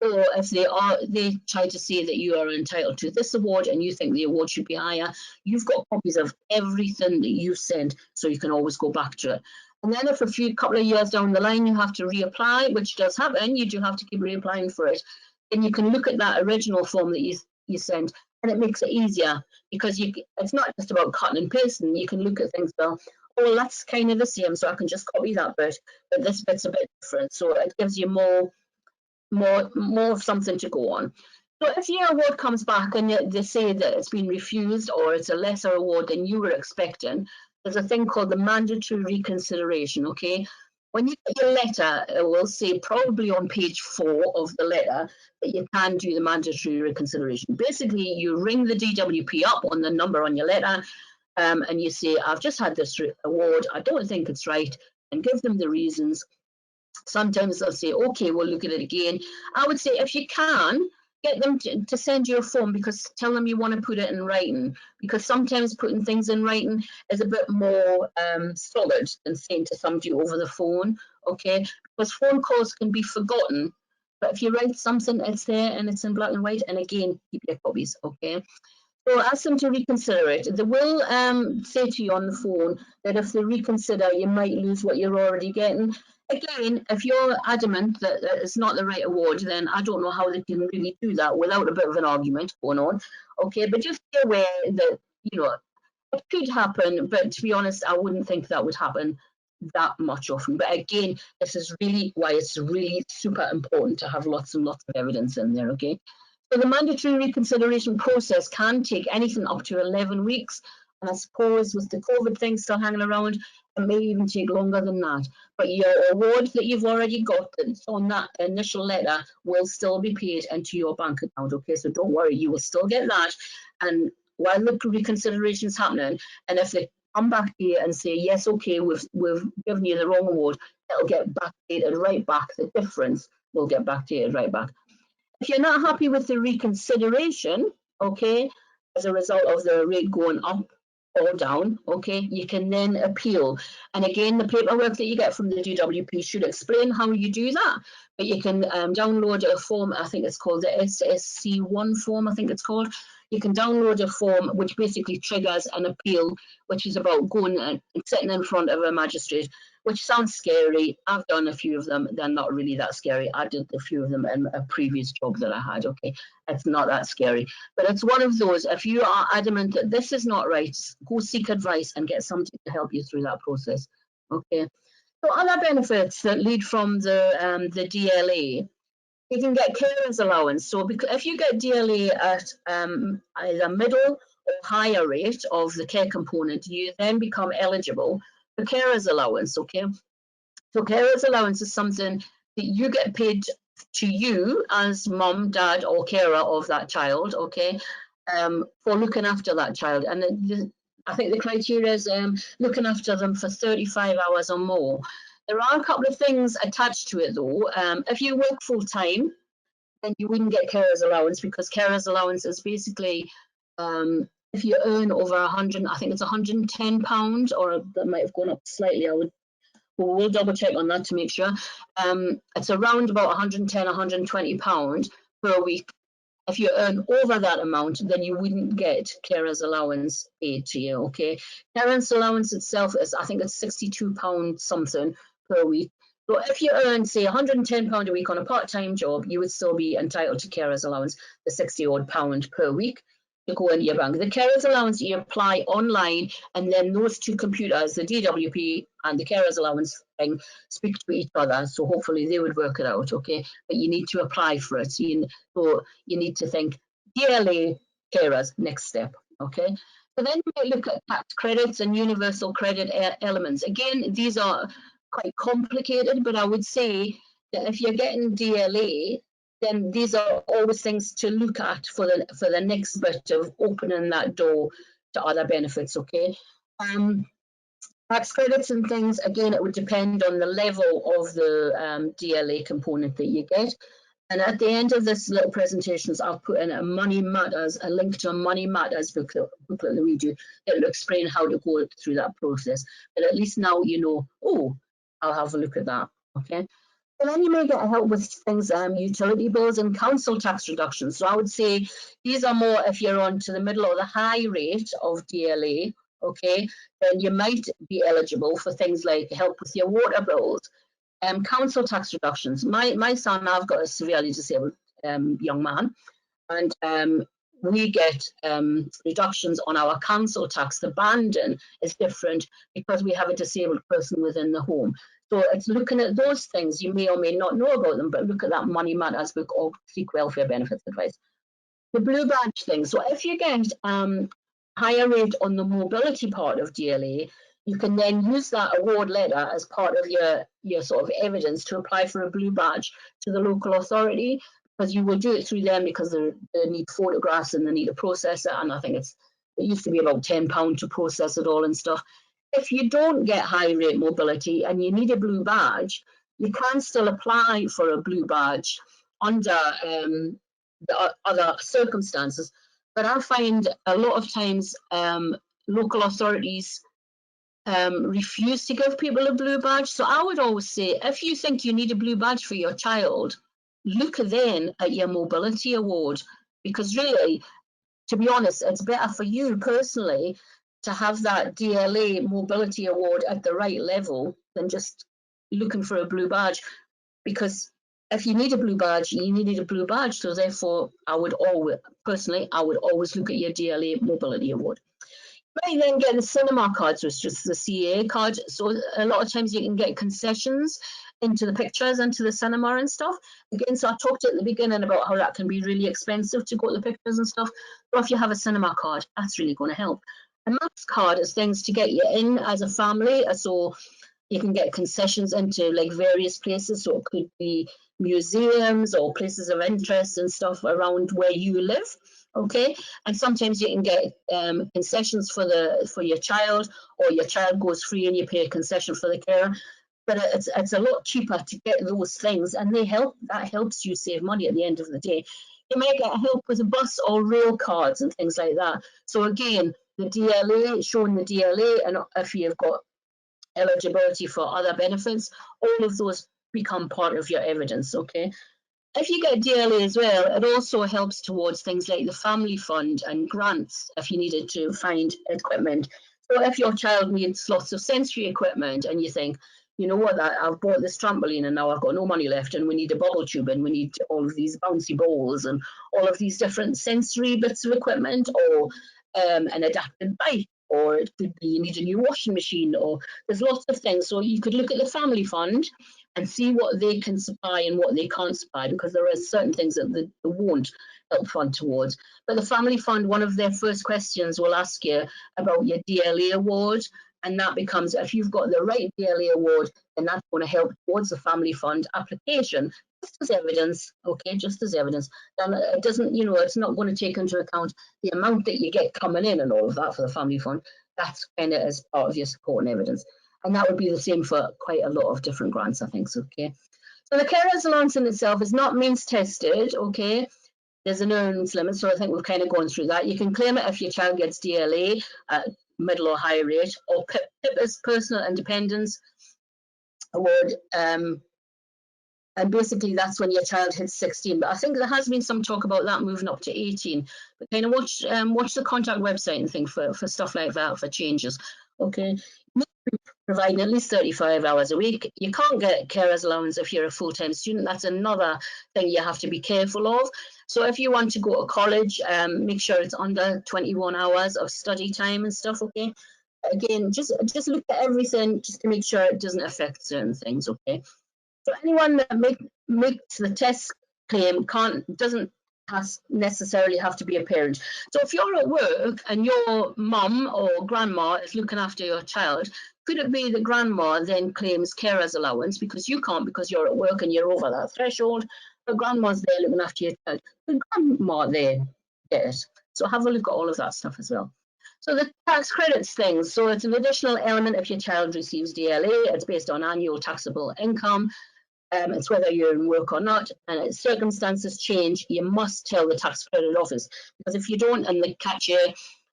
Or if they try to say that you are entitled to this award and you think the award should be higher, you've got copies of everything that you've sent, so you can always go back to it. And then if a couple of years down the line you have to reapply, which does happen, you do have to keep reapplying for it, then you can look at that original form that you sent, and it makes it easier, because it's not just about cutting and pasting. You can look at things, well, oh, that's kind of the same, so I can just copy that bit, but this bit's a bit different. So it gives you more something to go on. So if your award comes back and they say that it's been refused or it's a lesser award than you were expecting, there's a thing called the mandatory reconsideration. Okay, when you get your letter, it will say probably on page 4 of the letter that you can do the mandatory reconsideration. Basically, you ring the DWP up on the number on your letter, and you say, I've just had this award, I don't think it's right, and give them the reasons. Sometimes they'll say, okay, we'll look at it again. I would say, if you can, get them to send you a form, because tell them you want to put it in writing, because sometimes putting things in writing is a bit more solid than saying to somebody over the phone. Okay, because phone calls can be forgotten, but if you write something, it's there and it's in black and white. And again, keep your copies. Okay, so ask them to reconsider it. They will say to you on the phone that if they reconsider, you might lose what you're already getting. Again, if you're adamant that it's not the right award, then I don't know how they can really do that without a bit of an argument going on. Okay, but just be aware that, it could happen, but to be honest, I wouldn't think that would happen that much often. But again, this is really why it's really super important to have lots and lots of evidence in there. Okay. So the mandatory reconsideration process can take anything up to 11 weeks. And I suppose with the COVID thing still hanging around, it may even take longer than that. But your award that you've already got that's on that initial letter will still be paid into your bank account. Okay, so don't worry, you will still get that. And while the reconsideration is happening, and if they come back to you and say, yes, okay, we've given you the wrong award, it'll get backdated right back. The difference will get backdated right back. If you're not happy with the reconsideration, okay, as a result of the rate going up or down, okay, you can then appeal. And again, the paperwork that you get from the DWP should explain how you do that. But you can download a form, I think it's called the SSC1 form, I think it's called. You can download a form which basically triggers an appeal, which is about going and sitting in front of a magistrate, which sounds scary. I've done a few of them. They're not really that scary. I did a few of them in a previous job that I had. Okay, it's not that scary. But it's one of those, if you are adamant that this is not right, go seek advice and get somebody to help you through that process. Okay. So other benefits that lead from the DLA, you can get carers allowance. So if you get DLA at either middle or higher rate of the care component, you then become eligible for carers allowance. Okay, so carers allowance is something that you get paid to you as mum, dad, or carer of that child. Okay, for looking after that child. And I think the criteria is looking after them for 35 hours or more. There are a couple of things attached to it though. If you work full time, then you wouldn't get carers allowance, because carers allowance is basically if you earn over 100, I think it's £110, or that might have gone up slightly. I would we'll double check on that to make sure. It's around about £110, £120 per week. If you earn over that amount, then you wouldn't get carer's allowance paid to you, okay? Carer's allowance itself is, I think it's £62 something per week. So if you earn, say, £110 a week on a part-time job, you would still be entitled to carer's allowance, the £60-odd per week to go into your bank. The carer's allowance you apply online, and then those two computers, the DWP and the carer's allowance thing, speak to each other. So hopefully they would work it out, okay? But you need to apply for it. So you need to think DLA carers, next step, okay? So then you might look at tax credits and universal credit elements. Again, these are quite complicated, but I would say that if you're getting DLA, then these are always things to look at for the next bit of opening that door to other benefits, okay? Tax credits and things, again, it would depend on the level of the DLA component that you get. And at the end of this little presentations, I'll put in a Money Matters, a link to a Money Matters booklet that we do that will explain how to go through that process. But at least now you know, oh, I'll have a look at that, okay? And then you may get help with things, utility bills and council tax reductions. So I would say these are more if you're on to the middle or the high rate of DLA, okay, then you might be eligible for things like help with your water bills, council tax reductions. My son, I've got a severely disabled young man, and we get reductions on our council tax. The banding is different because we have a disabled person within the home. So it's looking at those things. You may or may not know about them, but look at that Money Matters book or seek welfare benefits advice. The blue badge thing. So if you get higher rate on the mobility part of DLA, you can then use that award letter as part of your sort of evidence to apply for a blue badge to the local authority, because you will do it through them because they need photographs and they need to process it. And I think it used to be about £10 to process it all and stuff. If you don't get high rate mobility and you need a blue badge, you can still apply for a blue badge under the other circumstances. But I find a lot of times local authorities refuse to give people a blue badge. So I would always say, if you think you need a blue badge for your child, look then at your mobility award, because really, to be honest, it's better for you personally to have that DLA mobility award at the right level than just looking for a blue badge. Because if you need a blue badge, you need a blue badge. So therefore, I would always look at your DLA mobility award. You might then get the cinema cards, which is the CA card. So a lot of times you can get concessions into the pictures, into the cinema and stuff. Again, so I talked at the beginning about how that can be really expensive to go to the pictures and stuff. But if you have a cinema card, that's really going to help. A MAPS card is things to get you in as a family. So you can get concessions into like various places. So it could be museums or places of interest and stuff around where you live. Okay, and sometimes you can get concessions for your child, or your child goes free and you pay a concession for the carer. But it's a lot cheaper to get those things, and that helps you save money at the end of the day. You may get help with a bus or rail cards and things like that. So again, the DLA, showing the DLA, and if you've got eligibility for other benefits, all of those become part of your evidence, okay? If you get DLA as well, it also helps towards things like the family fund and grants if you needed to find equipment. So if your child needs lots of sensory equipment and you think, you know what, I've bought this trampoline and now I've got no money left and we need a bubble tube and we need all of these bouncy balls and all of these different sensory bits of equipment, or an adapted bike, or it could be you need a new washing machine, or there's lots of things. So you could look at the family fund and see what they can supply and what they can't supply, because there are certain things that they won't help fund towards. But the family fund, one of their first questions will ask you about your DLA award, and that becomes, if you've got the right DLA award, then that's going to help towards the family fund application, just as evidence, okay, just as evidence. Then it doesn't, it's not going to take into account the amount that you get coming in and all of that for the family fund. That's kind of as part of your support and evidence. And that would be the same for quite a lot of different grants, I think, okay? So the carer's allowance in itself is not means tested, okay? There's an earnings limit, so I think we've kind of gone through that. You can claim it if your child gets DLA at middle or high rate, or PIP is personal independence. award. And basically that's when your child hits 16. But I think there has been some talk about that moving up to 18. But kind of watch the contact website and think for stuff like that, for changes. Okay. Providing at least 35 hours a week. You can't get carers allowance if you're a full-time student. That's another thing you have to be careful of. So if you want to go to college, make sure it's under 21 hours of study time and stuff, okay? Again, just look at everything just to make sure it doesn't affect certain things, okay? So anyone that makes the test claim doesn't necessarily have to be a parent. So if you're at work and your mum or grandma is looking after your child, could it be that grandma then claims carers allowance because you can't, because you're at work and you're over that threshold, but grandma's there looking after your child? Could grandma then get it? So have a look at all of that stuff as well. So the tax credits things, so it's an additional element if your child receives DLA. It's based on annual taxable income. It's whether you're in work or not, and as circumstances change, you must tell the tax credit office, because if you don't and they catch you,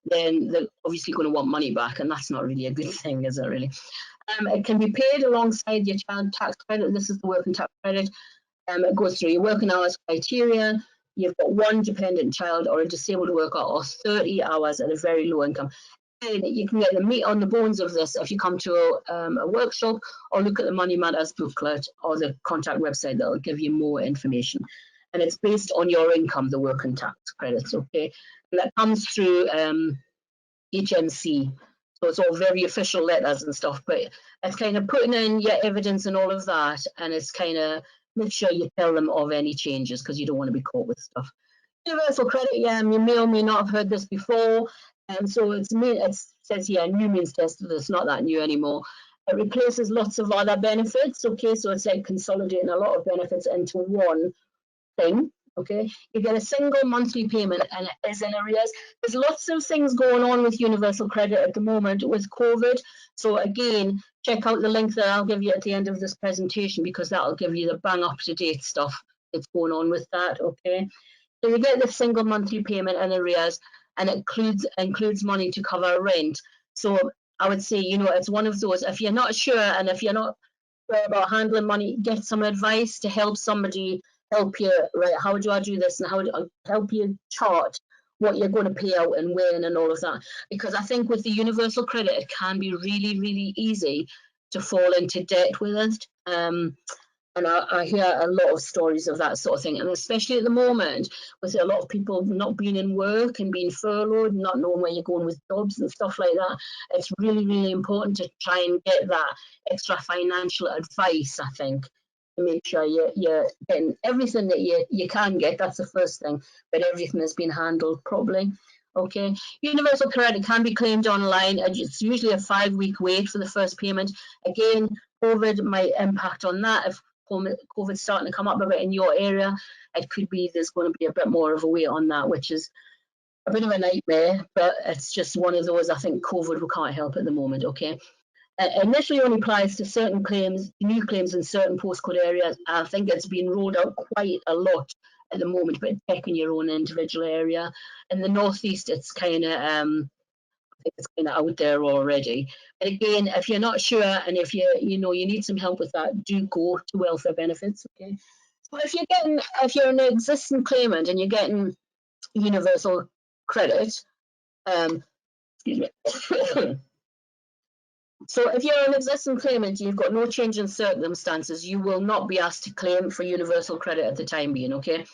then they're obviously going to want money back, and that's not really a good thing, is it really? It can be paid alongside your child tax credit. This is the working tax credit. It goes through your working hours criteria. You've got one dependent child or a disabled worker or 30 hours at a very low income. And you can get the meat on the bones of this if you come to a workshop or look at the Money Matters booklet or the contact website that will give you more information. And it's based on your income, the working tax credits, okay? And that comes through HMC. So it's all very official letters and stuff, but it's kind of putting in your evidence and all of that, and it's kind of make sure you tell them of any changes because you don't want to be caught with stuff. Universal credit, yeah, you may or may not have heard this before. And so it says here, new means tested. It's not that new anymore. It replaces lots of other benefits. Okay, so it's like consolidating a lot of benefits into one thing. Okay, you get a single monthly payment and it is in arrears. There's lots of things going on with universal credit at the moment with COVID. So again, check out the link that I'll give you at the end of this presentation, because that'll give you the bang up to date stuff that's going on with that. Okay. So you get the single monthly payment and arrears, and it includes money to cover rent. So I would say, it's one of those, if you're not sure and if you're not sure about handling money, get some advice to help somebody help you, right? How do I do this, and how do I help you chart what you're going to pay out and when and all of that? Because I think with the universal credit, it can be really, really easy to fall into debt with it. And I hear a lot of stories of that sort of thing. And especially at the moment, with a lot of people not being in work and being furloughed, not knowing where you're going with jobs and stuff like that, it's really, really important to try and get that extra financial advice, I think, to make sure you're getting everything that you can get. That's the first thing, but everything has been handled properly. Okay, universal credit can be claimed online. It's usually a 5-week wait for the first payment. Again, COVID might impact on that. If COVID's starting to come up a bit in your area, it could be there's going to be a bit more of a weight on that, which is a bit of a nightmare, but it's just one of those, I think COVID we can't help at the moment, okay? Initially only applies to certain claims, new claims in certain postcode areas. I think it's been rolled out quite a lot at the moment, but check in your own individual area. In the northeast, it's kind of out there already. But again, if you're not sure and if you need some help with that, do go to welfare benefits. Okay. So if you're an existing claimant and you're getting universal credit, excuse me. So if you're an existing claimant, you've got no change in circumstances, you will not be asked to claim for universal credit at the time being, okay?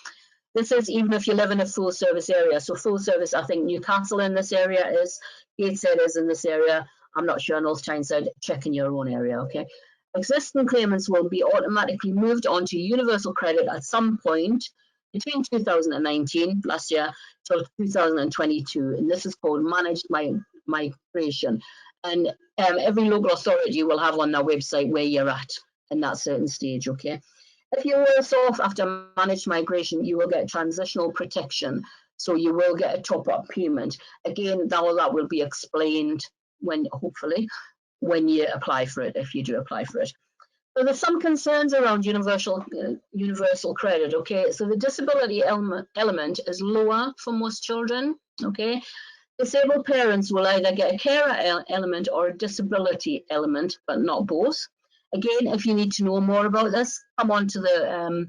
This is even if you live in a full service area. So full service, I think Newcastle in this area is, Gateshead is in this area. I'm not sure North Tyneside, check in your own area, okay? Existing claimants will be automatically moved on to universal credit at some point between 2019, last year, till 2022. And this is called managed migration. And every local authority will have on their website where you're at in that certain stage, okay? If you're worse off after managed migration, you will get transitional protection. So you will get a top-up payment. Again, that will be explained hopefully, when you apply for it, if you do apply for it. So there's some concerns around universal credit, okay? So the disability element is lower for most children, okay? Disabled parents will either get a carer element or a disability element, but not both. Again, if you need to know more about this, come on to the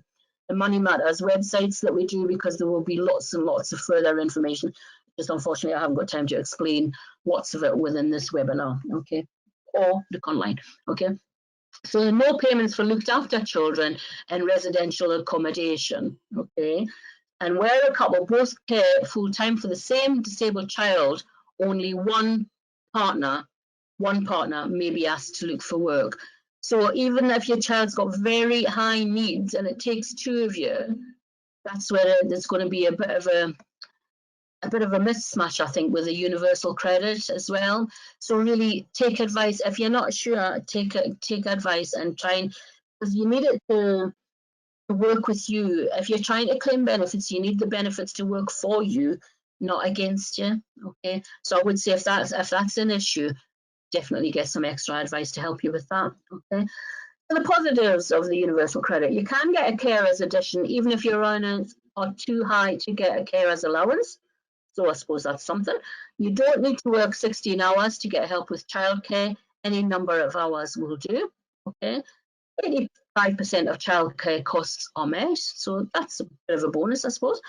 Money Matters websites that we do, because there will be lots and lots of further information. Just unfortunately, I haven't got time to explain lots of it within this webinar, okay? Or look online, okay? So no payments for looked after children and residential accommodation, okay? And where a couple both care full-time for the same disabled child, only one partner may be asked to look for work. So even if your child's got very high needs and it takes two of you, that's where there's going to be a bit of a mismatch, I think, with the universal credit as well. So really take advice. If you're not sure, take advice and try, and because you need it to work with you. If you're trying to claim benefits, you need the benefits to work for you, not against you. Okay, so I would say if that's an issue, definitely get some extra advice to help you with that. Okay. So the positives of the universal credit: you can get a carer's addition even if your earnings are too high to get a carer's allowance. So I suppose that's something. You don't need to work 16 hours to get help with childcare. Any number of hours will do. Okay. 85% of childcare costs are met, so that's a bit of a bonus, I suppose.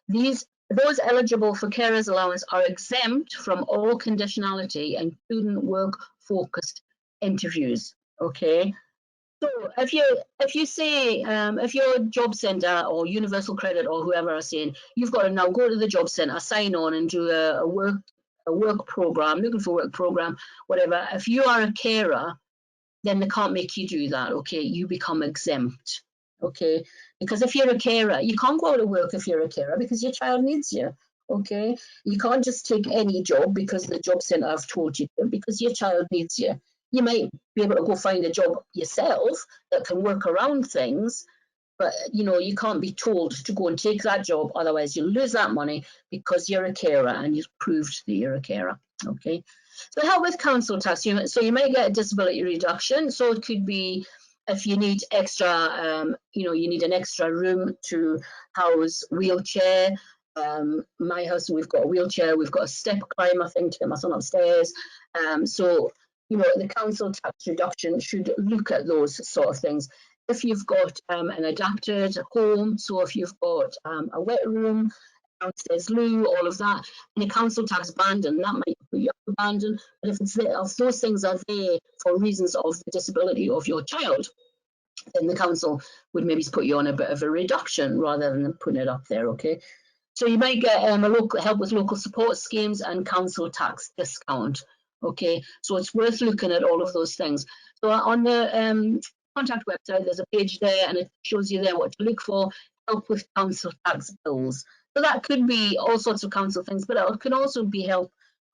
Those eligible for carers allowance are exempt from all conditionality, including work-focused interviews. Okay. So if you say if your job centre or Universal Credit or whoever are saying you've got to now go to the job centre, sign on and do a work program, looking for work program, whatever. If you are a carer, then they can't make you do that. Okay, you become exempt. Okay, because if you're a carer, you can't go to work if you're a carer because your child needs you. Okay, you can't just take any job because the job centre have told you to, because your child needs you. You might be able to go find a job yourself that can work around things, but you can't be told to go and take that job, otherwise you'll lose that money because you're a carer and you've proved that you're a carer. Okay, so help with council tax. So you might get a disability reduction. So it could be if you need extra, you need an extra room to house wheelchair. My house, we've got a wheelchair, we've got a step climber thing to get my son upstairs. So the council tax reduction should look at those sort of things. If you've got an adapted home, so if you've got a wet room, downstairs loo, all of that, and a council tax banding, that might put you up for banding. But if those things are there for reasons of the disability of your child, then the council would maybe put you on a bit of a reduction rather than putting it up there. Okay, so you might get a local help with local support schemes and council tax discount. Okay, so it's worth looking at all of those things. So on the contact website, there's a page there and it shows you there what to look for. Help with council tax bills. So that could be all sorts of council things, but it can also be help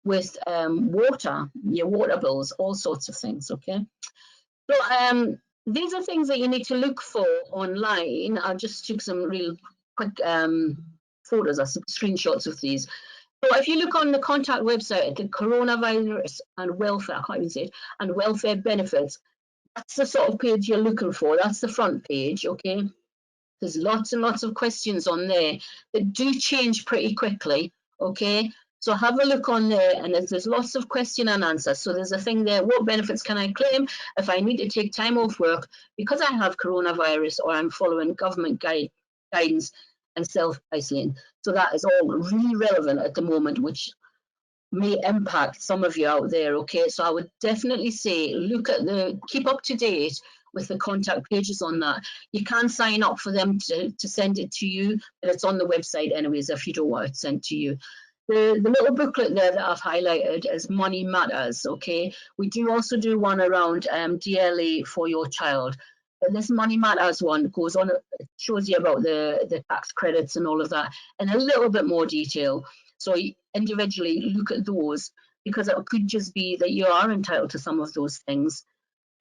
with water, your water bills, all sorts of things. Okay, so these are things that you need to look for online. I just took some real quick photos, screenshots of these. So if you look on the contact website, the coronavirus and welfare, I can't even say it, and welfare benefits, that's the sort of page you're looking for. That's the front page, okay? There's lots and lots of questions on there that do change pretty quickly, okay? So have a look on there, and there's lots of question and answer. So there's a thing there, what benefits can I claim if I need to take time off work because I have coronavirus or I'm following government guidance and self-isolating. So that is all really relevant at the moment, which may impact some of you out there, okay? So I would definitely say keep up to date with the contact pages on that. You can sign up for them to send it to you, but it's on the website anyways if you don't want it sent to you. The little booklet there that I've highlighted is Money Matters, okay? We do also do one around DLA for your child. But this Money Matters one goes on, it shows you about the tax credits and all of that in a little bit more detail. So individually look at those, because it could just be that you are entitled to some of those things,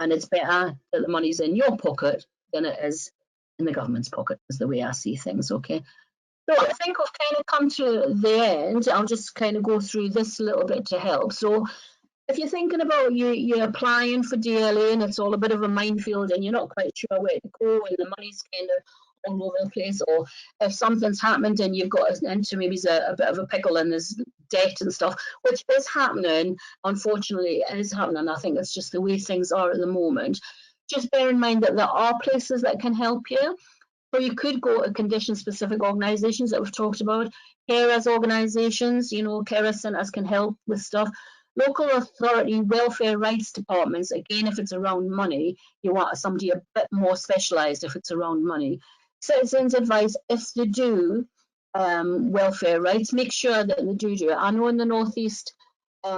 and it's better that the money's in your pocket than it is in the government's pocket, is the way I see things, okay? So I think we've kind of come to the end. I'll just kind of go through this a little bit to help. So if you're thinking about you're applying for DLA and it's all a bit of a minefield and you're not quite sure where to go and the money's kind of all over the place, or if something's happened and you've got into maybe a bit of a pickle and there's debt and stuff, which is happening, unfortunately it is happening. I think it's just the way things are at the moment. just bear in mind that there are places that can help you. So you could go to condition-specific organisations that we've talked about, carers organisations, you know, carer centres can help with stuff. Local authority welfare rights departments, again, if it's around money, you want somebody a bit more specialised if it's around money. Citizens advice, if they do welfare rights, make sure that they do it. I know in the northeast,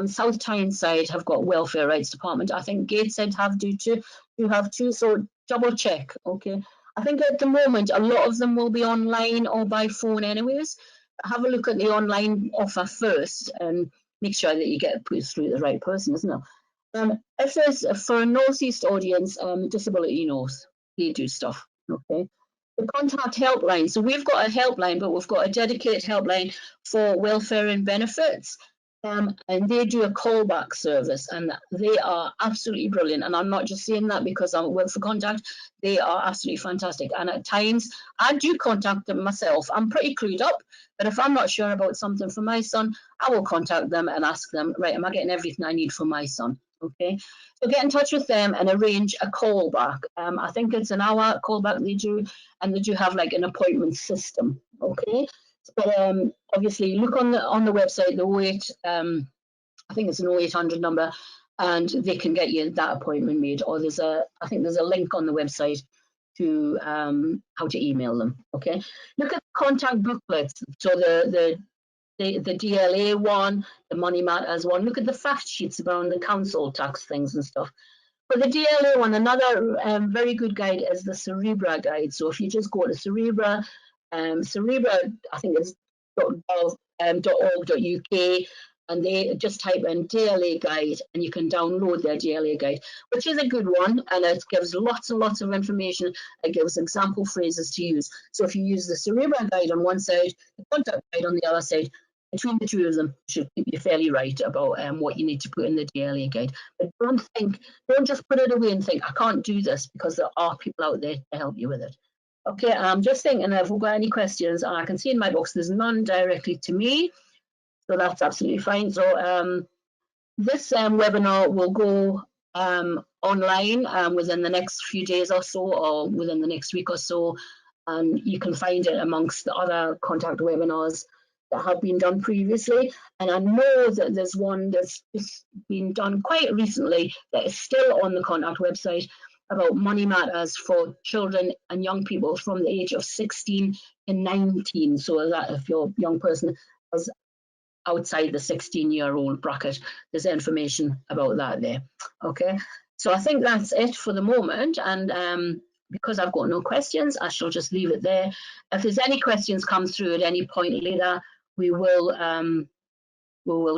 South Tyneside have got welfare rights department. I think Gateshead have too, so double check, okay? I think at the moment, a lot of them will be online or by phone anyways. Have a look at the online offer first and make sure that you get put through the right person, isn't it? If there's, for a Northeast audience, Disability North, they do stuff, okay? The contact helpline. So we've got a helpline, but we've got a dedicated helpline for welfare and benefits. And they do a callback service, and they are absolutely brilliant. And I'm not just saying that because I work for Contact. They are absolutely fantastic. And at times, I do contact them myself. I'm pretty clued up, but if I'm not sure about something for my son, I will contact them and ask them, right, am I getting everything I need for my son? Okay, so get in touch with them and arrange a callback. I think it's an hour callback they do, and they do have like an appointment system. Okay. But obviously, look on the website, the 08, I think it's an 0800 number, and they can get you that appointment made. Or I think there's a link on the website to how to email them. Okay, look at the contact booklets. So the DLA one, the Money Matters one. Look at the fact sheets around the council tax things and stuff. But the DLA one, another very good guide is the Cerebra guide. So if you just go to Cerebra, Cerebra, I think it's .org.uk, and they just type in DLA guide and you can download their DLA guide, which is a good one, and it gives lots and lots of information. It gives example phrases to use. So if you use the Cerebra guide on one side, the contact guide on the other side, between the two of them should keep you fairly right about what you need to put in the DLA guide. But don't just put it away and think, I can't do this, because there are people out there to help you with it. Okay, I'm just thinking if we've got any questions. I can see in my box there's none directly to me, so that's absolutely fine. So this webinar will go online within the next few days or so, or within the next week or so, and you can find it amongst the other contact webinars that have been done previously. And I know that there's one that's just been done quite recently that is still on the contact website about money matters for children and young people from the age of 16 to 19. So that if you're a young person is outside the 16-year-old bracket, there's information about that there. Okay, so I think that's it for the moment. And because I've got no questions, I shall just leave it there. If there's any questions come through at any point later, we will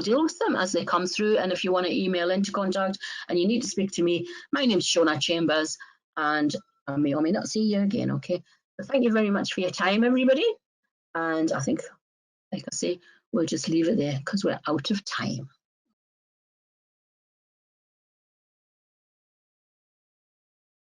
deal with them as they come through. And if you want to email into Contact and you need to speak to me, my name's Shona Chambers, and I may or may not see you again. Okay, so thank you very much for your time, everybody. And I think, like I say, we'll just leave it there because we're out of time.